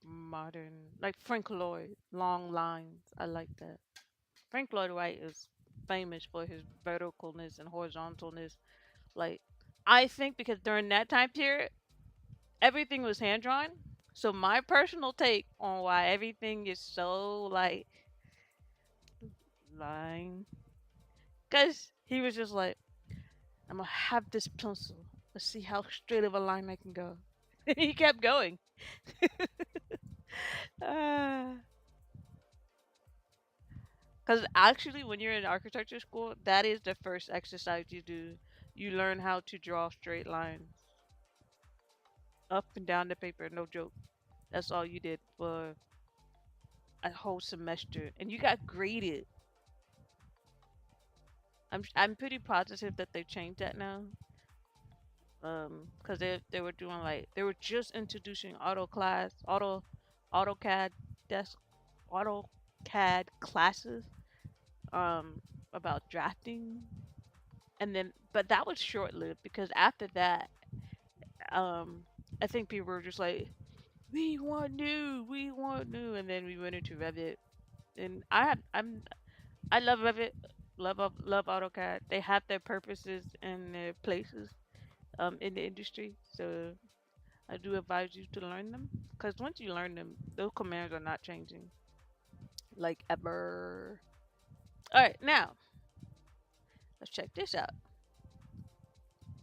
modern, like Frank Lloyd, long lines. I like that. Frank Lloyd Wright is famous for his verticalness and horizontalness. Like, I think because during that time period, everything was hand drawn. So my personal take on why everything is so like line, because he was just like, I'm gonna have this pencil. Let's see how straight of a line I can go. He kept going. Because actually, when you're in architecture school, that is the first exercise you do. You learn how to draw straight lines up and down the paper. No joke. That's all you did for a whole semester, and you got graded. I'm pretty positive that they changed that now. Because they were doing like they were just introducing AutoCAD desk AutoCAD classes about drafting, and then but that was short lived because after that um I think people were just like we want new, and then we went into Revit, and I love Revit, love AutoCAD. They have their purposes and their places in the industry, so I do advise you to learn them because once you learn them, those commands are not changing like ever. All right, now let's check this out.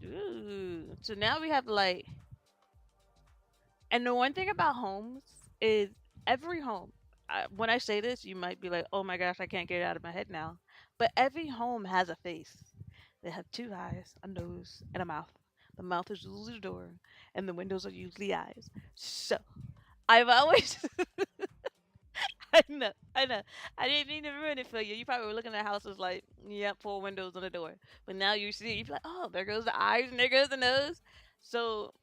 Ooh, so now we have like, and the one thing about homes is every home. when I say this, you might be like, "Oh my gosh, I can't get it out of my head now." But every home has a face. They have two eyes, a nose, and a mouth. The mouth is usually the door, and the windows are usually eyes. So I've always, I know, I didn't mean to ruin it for you. You probably were looking at houses like, yep, four windows and a door. But now you see, you're like, oh, there goes the eyes and there goes the nose. So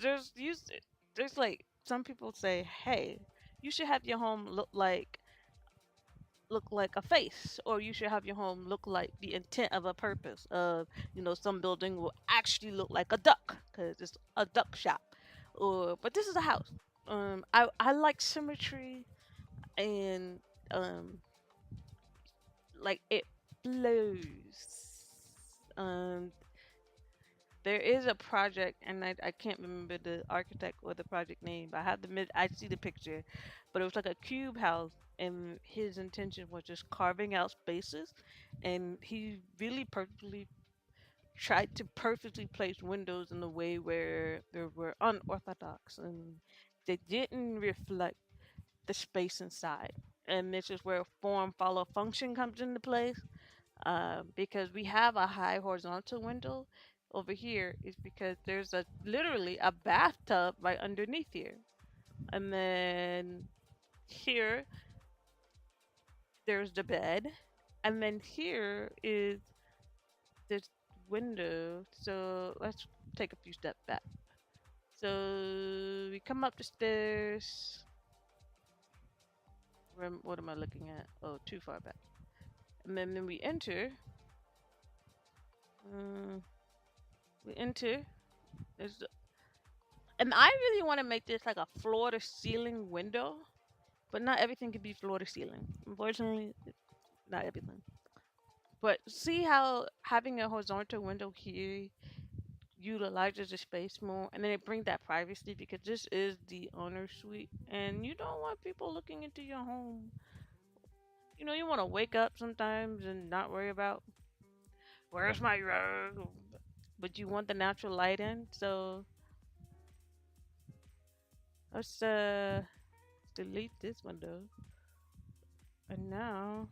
there's used, there's like some people say, hey, you should have your home look like a face, or you should have your home look like the intent of a purpose of, some building will actually look like a duck because it's a duck shop, or but this is a house. I like symmetry and um like it flows. um there is a project, and I can't remember the architect or the project name, but I see the picture, but it was like a cube house, and his intention was just carving out spaces, and he really perfectly tried to perfectly place windows in a way where they were unorthodox and they didn't reflect the space inside. And this is where form follow function comes into place, because we have a high horizontal window over here is because there's a literally a bathtub right underneath here, and then here there's the bed, and then here is this window. So let's take a few steps back. So we come up the stairs. What am I looking at? Oh, too far back. And then when we enter, uh, we enter. There's And I really want to make this like a floor to ceiling window, but not everything can be floor to ceiling. Unfortunately, not everything. But see how having a horizontal window here utilizes the space more, and then it brings that privacy because this is the owner suite, and you don't want people looking into your home. You want to wake up sometimes and not worry about where's my rug, but you want the natural light in. So let's delete this window, and now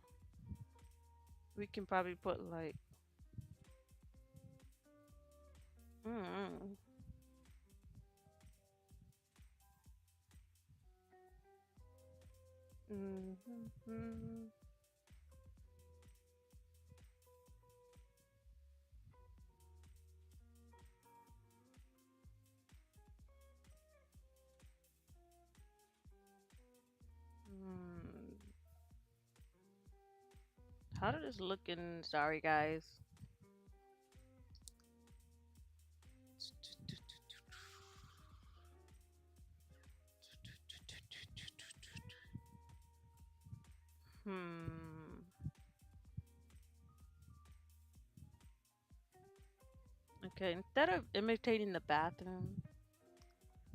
we can probably put like, mm, mm, mm, mm, mm. How did this look in? Sorry, guys. Hmm. Okay, instead of imitating the bathroom,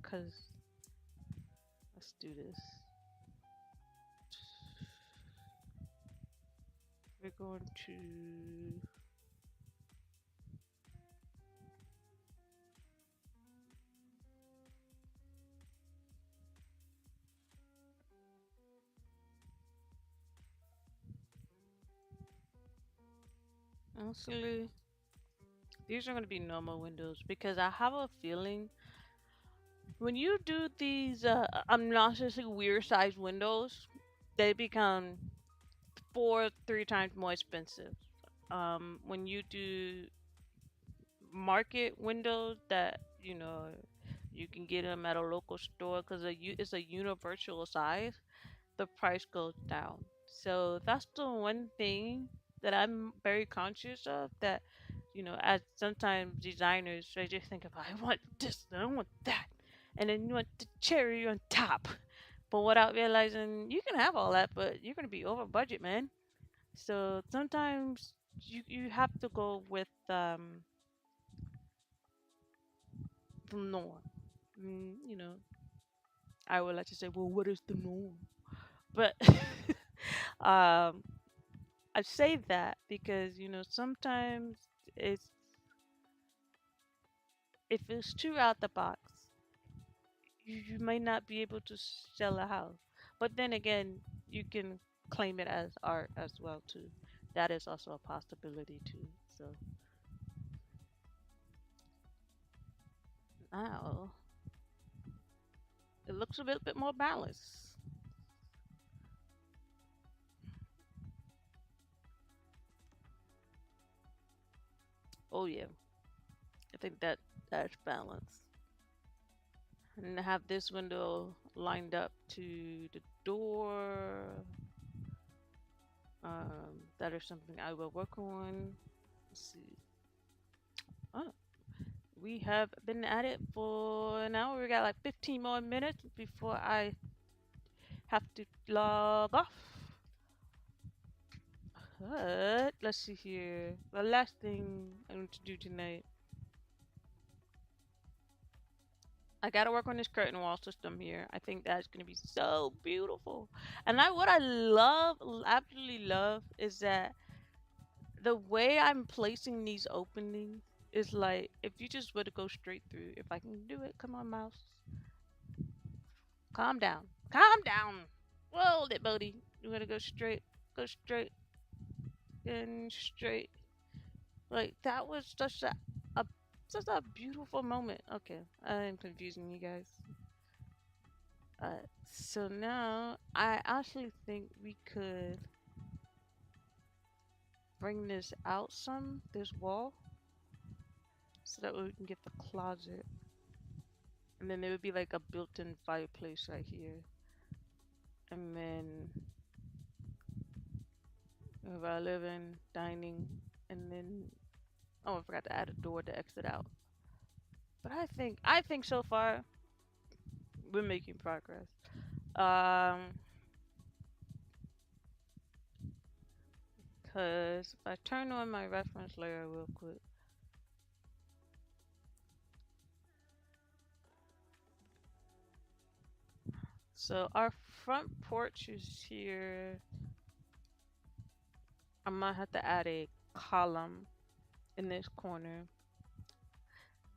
cause let's do this. We're going to honestly, these are going to be normal windows because I have a feeling when you do these obnoxiously weird sized windows, they become three times more expensive. When you do market windows that you can get them at a local store because it's a universal size, the price goes down. So that's the one thing that I'm very conscious of. That as sometimes designers, they just think of, I want this, and I want that, and then you want the cherry on top. But without realizing, you can have all that, but you're gonna be over budget, man. So sometimes you have to go with the norm. I would like to say, well, what is the norm? But um, I say that because sometimes it's if it's too out the box, you might not be able to sell a house. But then again, you can claim it as art as well too. That is also a possibility too. So now it looks a little bit more balanced. Oh yeah, I think that's balanced. And I have this window lined up to the door. That is something I will work on. Let's see. Oh, we have been at it for an hour. We got like 15 more minutes before I have to log off. But let's see here. The last thing I need to do tonight. I gotta work on this curtain wall system here. I think that's gonna be so beautiful. And what I love, absolutely love, is that the way I'm placing these openings is like if you just were to go straight through. If I can do it, come on, mouse. Calm down. Calm down. Hold it, buddy. You gotta go straight. Go straight and straight. Like that was a such a beautiful moment. Okay, I'm confusing you guys. So now I actually think we could bring this out some, this wall, so that way we can get the closet. And then there would be like a built-in fireplace right here. And then we have our living, dining, and then oh, I forgot to add a door to exit out. But I think so far we're making progress. Um, Cause if I turn on my reference layer real quick, so our front porch is here. I might have to add a column in this corner.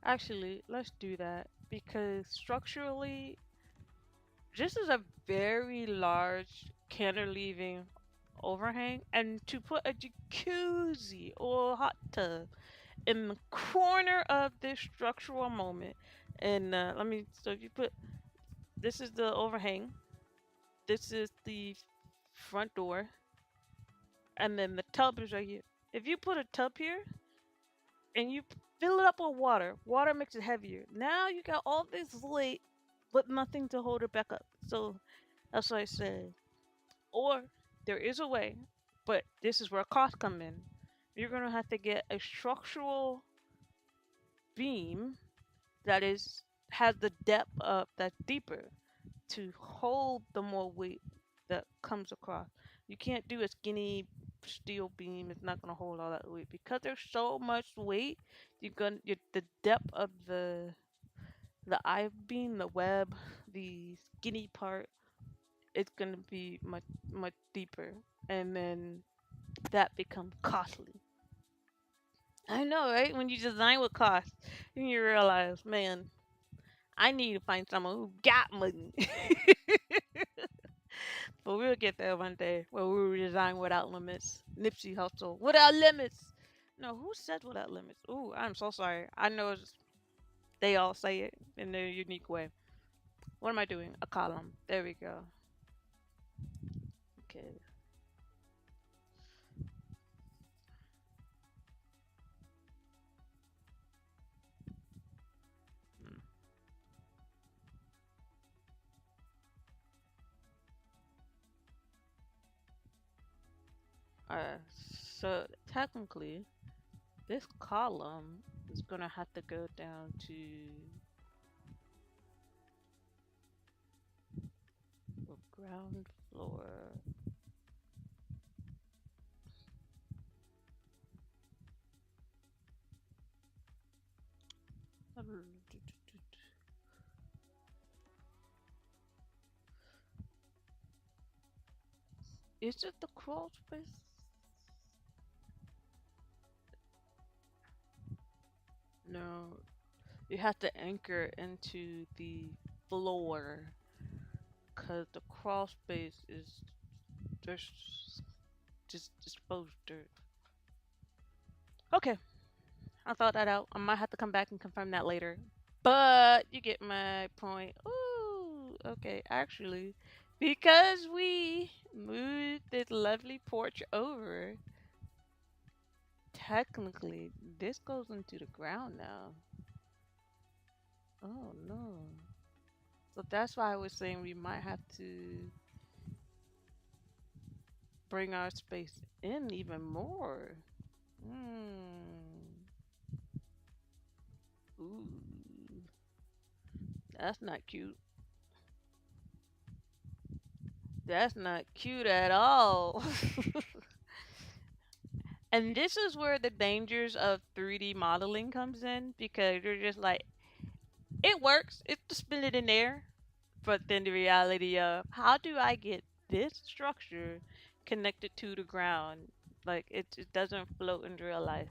Actually, let's do that because structurally, this is a very large cantilevering overhang, and to put a jacuzzi or a hot tub in the corner of this structural moment, and so if you put this is the overhang, this is the front door, and then the tub is right here. If you put a tub here and you fill it up with water, water makes it heavier. Now you got all this weight, but nothing to hold it back up. So that's what I said. Or there is a way, but this is where costs come in. You're gonna have to get a structural beam that is has the depth of that's deeper to hold the more weight that comes across. You can't do a skinny steel beam. It's not gonna hold all that weight because there's so much weight. The depth of the I beam, the web, the skinny part. It's gonna be much deeper, and then that becomes costly. I know, right? When you design with cost, you realize, man, I need to find someone who got money. But we'll get there one day where we will design without limits. Nipsey Hustle, without limits. No, who said without limits? Ooh, I'm so sorry. I know they all say it in their unique way. What am I doing? A column. There we go. Okay. Hmm. Alright. So technically, this column is gonna have to go down to the ground floor. Is it the crawl space? No, you have to anchor into the floor because the crawl space is There's just exposed dirt. Okay, I thought that out. I might have to come back and confirm that later. But you get my point. Ooh, okay. Actually, because we moved this lovely porch over, technically, this goes into the ground now. Oh no. So that's why I was saying we might have to bring our space in even more. Hmm. Ooh, that's not cute. That's not cute at all. And this is where the dangers of 3D modeling comes in because you're just like, it works, it's to spin it in there. But then the reality of how do I get this structure connected to the ground? Like it doesn't float in real life.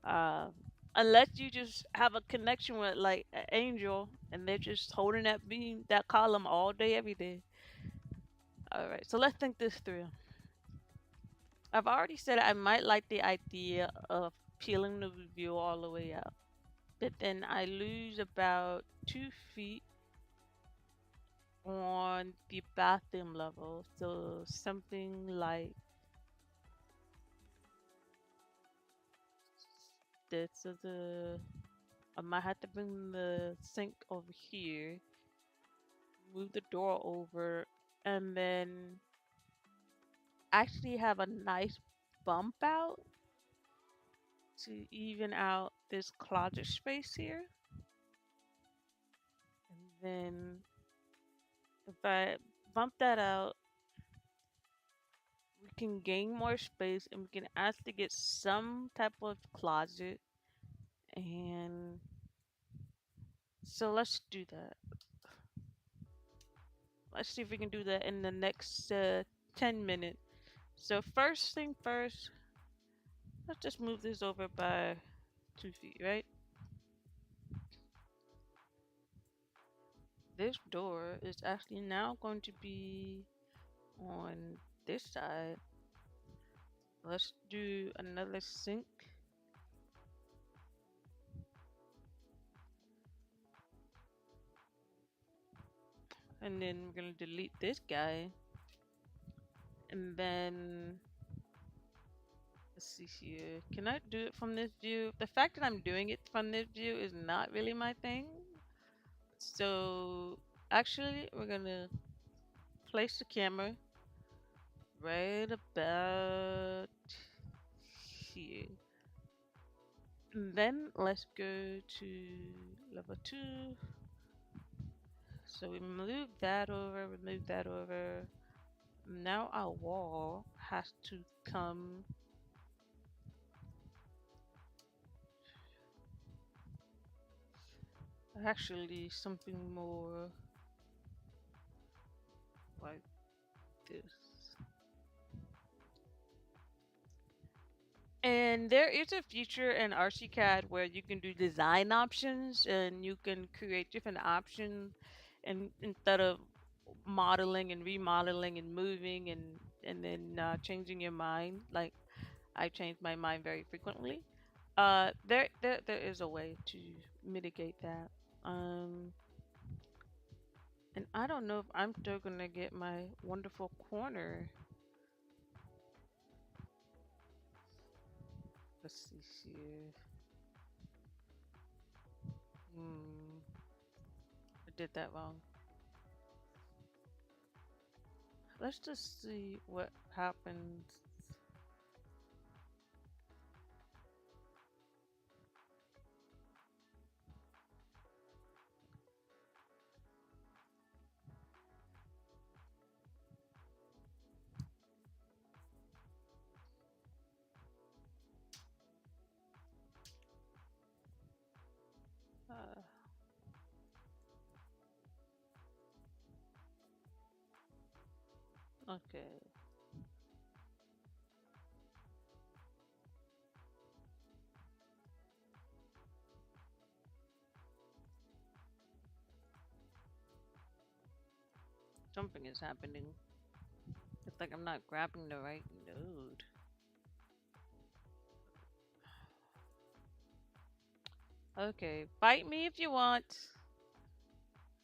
Um, Unless you just have a connection with like an angel and they're just holding that beam, that column all day, every day. All right, so let's think this through. I've already said I might like the idea of peeling the view all the way out, but then I lose about 2 feet on the bathroom level. So something like this. So I might have to bring the sink over here, move the door over, and then actually have a nice bump out to even out this closet space here. And then if I bump that out, we can gain more space and we can actually get some type of closet. And so let's do that. Let's see if we can do that in the next 10 minutes. So first thing first, let's just move this over by 2 feet, right? This door is actually now going to be on this side. Let's do another sink. And then we're gonna delete this guy. And then let's see here. Can I do it from this view? The fact that I'm doing it from this view is not really my thing. So actually we're gonna place the camera right about here. And then let's go to level 2. So we move that over, remove that over. Now our wall has to come actually something more like this. And there is a feature in RCCAD where you can do design options and you can create different options and instead of modeling and remodeling and moving and then changing your mind. Like I change my mind very frequently. There is a way to mitigate that. Um, and I don't know if I'm still gonna get my wonderful corner. Let's see here. Hmm, I did that wrong. Let's just see what happens. Uh, okay. Something is happening. It's like I'm not grabbing the right node. Okay, bite me if you want.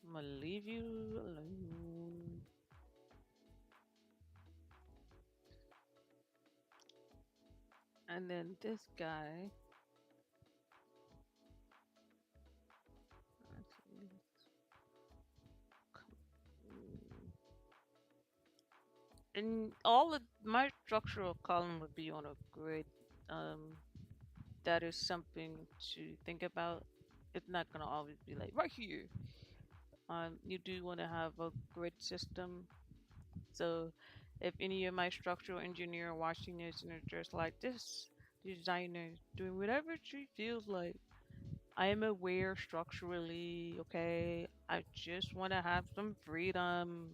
I'm gonna leave you alone. And then this guy. Actually, and all of my structural column would be on a grid. Um, that is something to think about. It's not gonna always be like right here. You do want to have a grid system. So, if any of my structural engineer watching this and they're just like this designer doing whatever she feels like, I am aware structurally. Okay, I just want to have some freedom.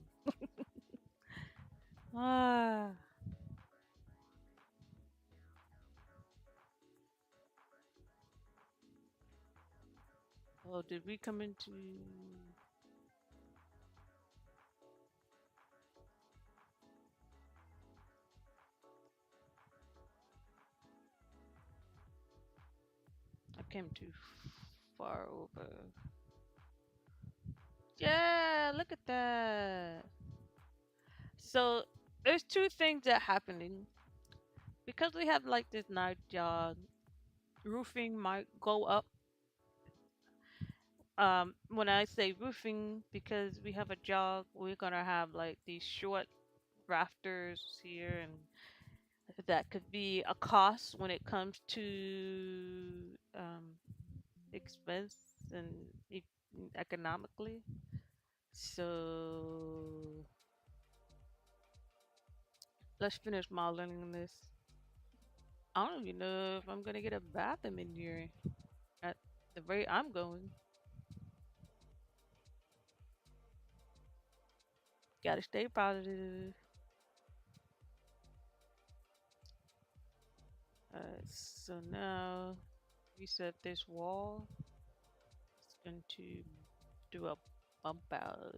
Ah. Oh, did we come into? I came too far over. Yeah, look at that. So there's two things that happening because we have like this night job. Roofing might go up. When I say roofing, because we have a jog, we're gonna have like these short rafters here, and that could be a cost when it comes to expense and e- economically. So let's finish modeling this. I don't even know if I'm gonna get a bathroom in here at the rate I'm going. Gotta stay positive. So now reset this wall. It's going to do a bump out.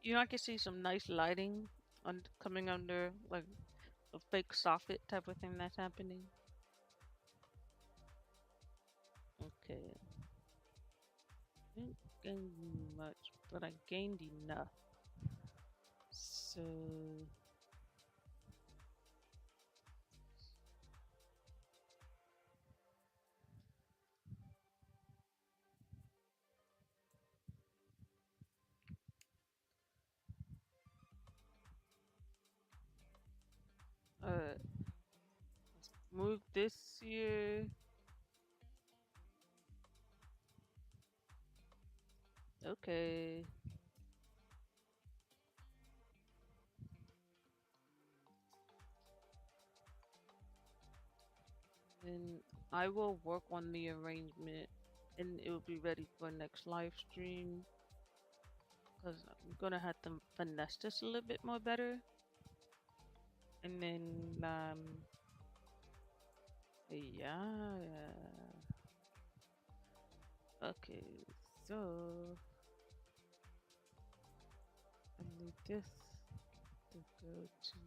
You know, I can see some nice lighting on coming under like a fake soffit type of thing that's happening. Okay, didn't gain much, but I gained enough. So, uh, move this here. Okay, then I will work on the arrangement, and it will be ready for next live stream. Because I'm gonna have to finesse this a little bit more better. And then, yeah. Okay, so I need this to go to.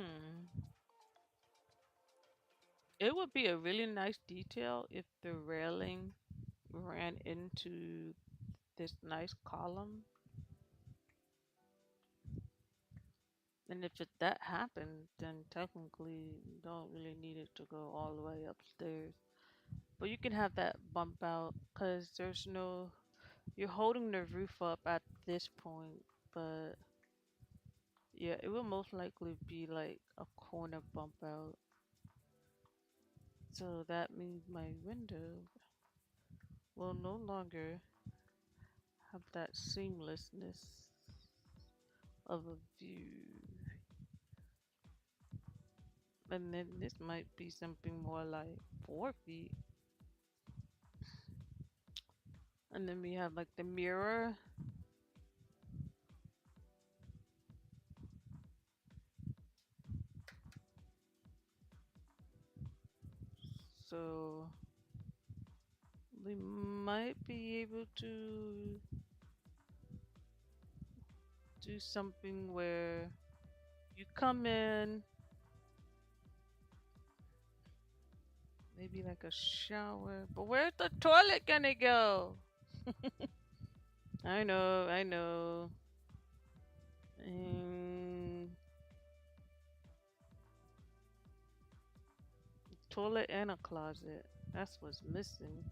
Hmm. It would be a really nice detail if the railing ran into this nice column. And if that happened, then technically you don't really need it to go all the way upstairs. But you can have that bump out because there's no, you're holding the roof up at this point. But yeah, it will most likely be like a corner bump out. So that means my window will no longer have that seamlessness of a view. And then this might be something more like 4 feet. And then we have like the mirror. So we might be able to do something where you come in, maybe like a shower. But where's the toilet gonna go? I know, I know. And toilet and a closet. That's what's missing.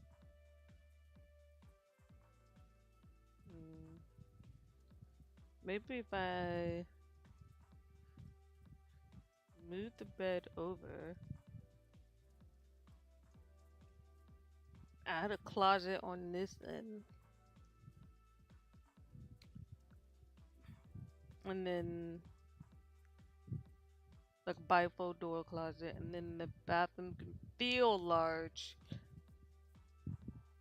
Mm, maybe if I move the bed over, add a closet on this end, and then like bifold door closet, and then the bathroom can feel large,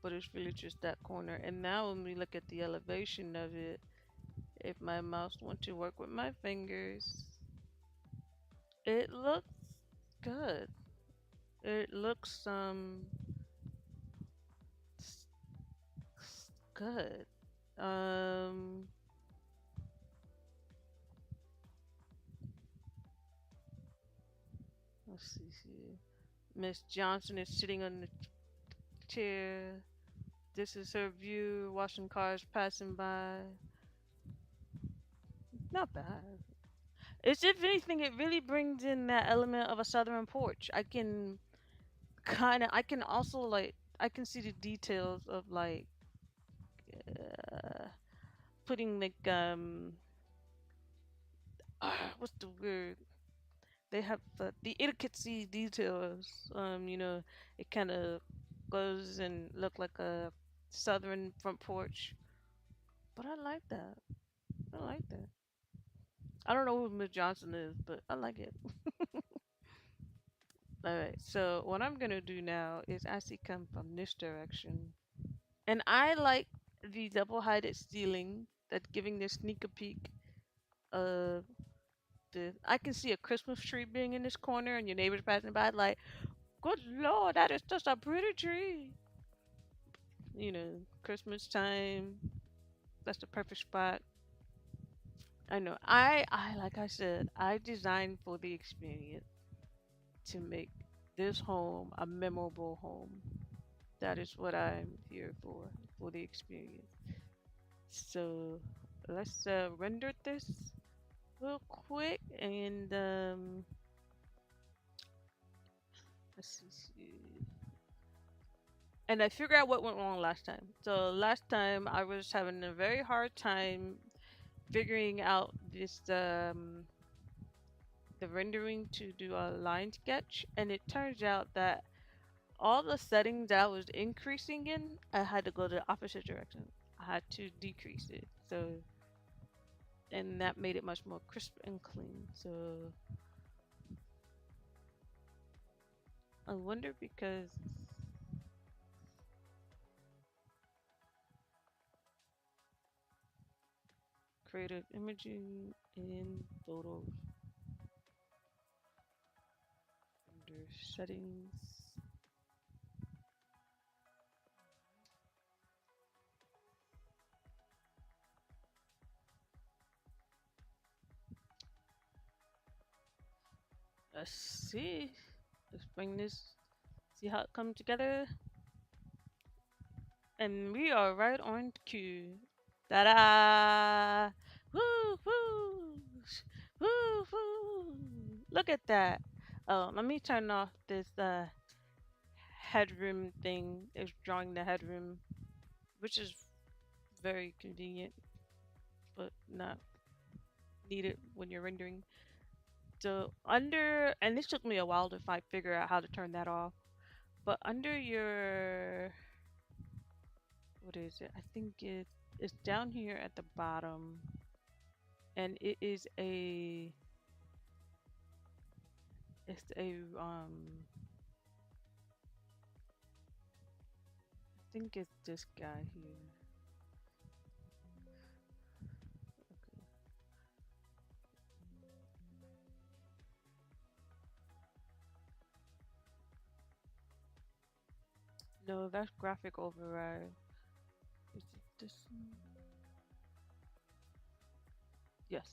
but it's really just that corner. And now when we look at the elevation of it, if my mouse wants to work with my fingers, it looks good. It looks good. Um let's see here. Miss Johnson is sitting on the chair. This is her view, watching cars passing by. Not bad. It's if anything, it really brings in that element of a southern porch. I can also like, I can see the details of like uh, putting like what's the word? They have the intricacy details. It kind of goes and look like a southern front porch. But I like that. I like that. I don't know who Miss Johnson is, but I like it. All right. So what I'm gonna do now is actually come from this direction, and I like the double-heighted ceiling that's giving this sneak peek of the. I can see a Christmas tree being in this corner, and your neighbors passing by, like, good lord, that is just a pretty tree. Christmas time. That's the perfect spot. I know. I like I said, I designed for the experience to make this home a memorable home. That is what I'm here for the experience. So let's render this real quick and let's see. And I figured out what went wrong last time. So last time I was having a very hard time figuring out this the rendering to do a line sketch, and it turns out that all the settings that I was increasing in, I had to go the opposite direction. I had to decrease it. So, and that made it much more crisp and clean. So, I wonder because creative imaging in photos under settings. Let's see. Let's bring this. See how it comes together. And we are right on cue. Ta-da! Woo woo! Woo woo! Look at that. Oh, let me turn off this headroom thing. It's drawing the headroom, which is very convenient, but not needed when you're rendering. So under, and this took me a while to figure out how to turn that off. But under your, what is it? I think it's down here at the bottom, and it is it's I think it's this guy here. Okay. No, that's graphic override. Is it this one? Yes.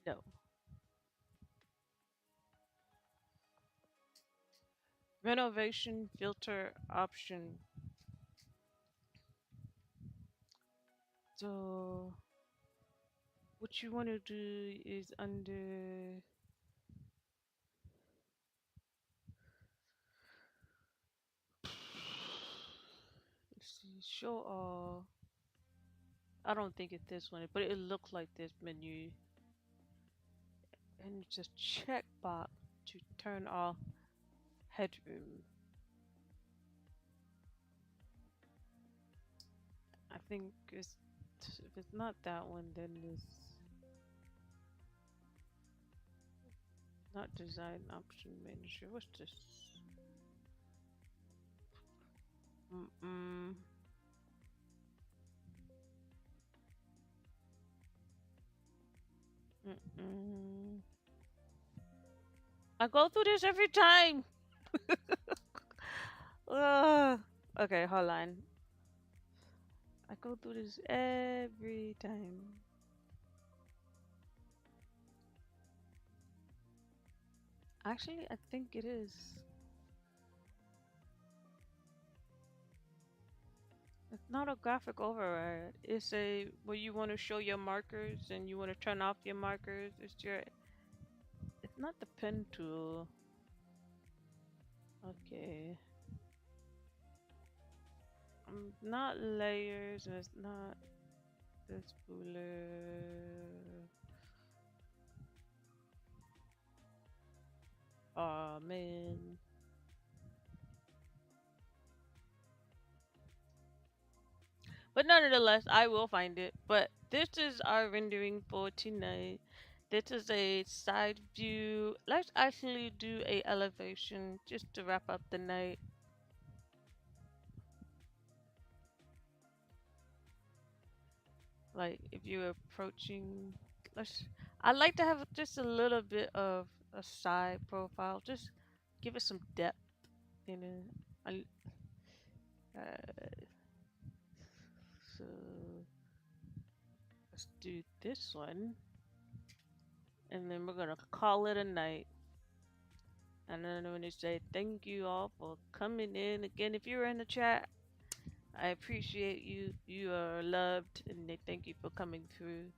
No. Renovation filter option. So what you want to do is under, let's see, show all. I don't think it's this one, but it looks like this menu. And it's a checkbox to turn off headroom. I think if it's not that one, then it's not design option manager. What's this? Mm-mm. Mm-mm. I go through this every time. Ugh. Okay, hold on. I go through this every time. Actually, I think it is. It's not a graphic override. It's a where you want to show your markers and you want to turn off your markers. It's your. It's not the pen tool. Okay. Not layers, and it's not the spooler. Oh man. But nonetheless, I will find it. But this is our rendering for tonight. This is a side view. Let's actually do a elevation just to wrap up the night. Like if you're approaching, let's. I like to have just a little bit of a side profile. Just give it some depth in it. I, so let's do this one, and then we're gonna call it a night. And then I'm gonna say thank you all for coming in again. If you're in the chat, I appreciate you. You are loved, and they thank you for coming through.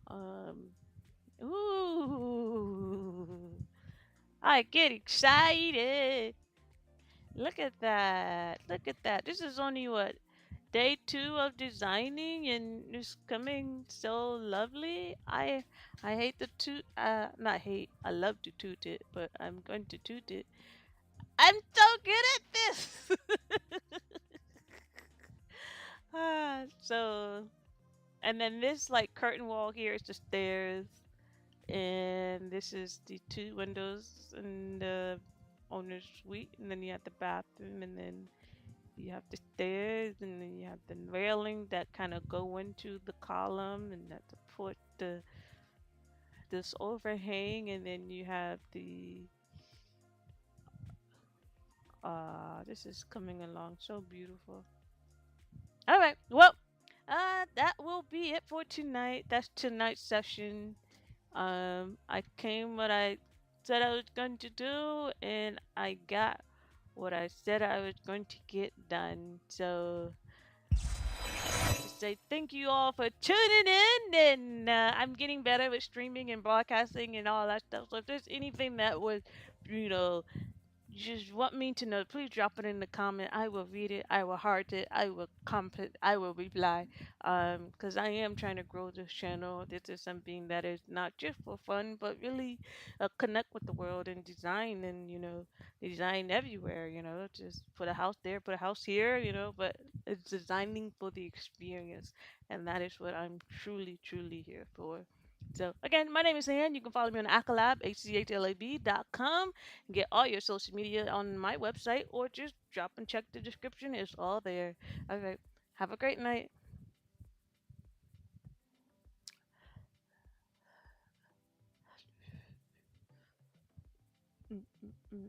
Um, ooh, I get excited. Look at that. Look at that. This is only what day 2 of designing and it's coming so lovely. I hate the toot not hate. I love to toot it, but I'm going to toot it. I'm so good at this. So and then this like curtain wall here is the stairs and this is the 2 windows in the owner's suite and then you have the bathroom and then you have the stairs and then you have the railing that kind of go into the column and that support this overhang and then you have the this is coming along so beautiful. All right, well, That will be it for tonight. That's tonight's session. I came what I said I was going to do, and I got what I said I was going to get done. So I'd like to say thank you all for tuning in, and I'm getting better with streaming and broadcasting and all that stuff. So if there's anything that was, you know, just want me to know, please drop it in the comment. I will read it. I will heart it. I will comment. I will reply. Because I am trying to grow this channel. This is something that is not just for fun, but really connect with the world and design and design everywhere. Just put a house there, put a house here. But it's designing for the experience, and that is what I'm truly, truly here for. So again, my name is Ann. You can follow me on Accolab, HCHLAB.com. Get all your social media on my website or just drop and check the description. It's all there. Okay. Have a great night. Mm, mm, mm.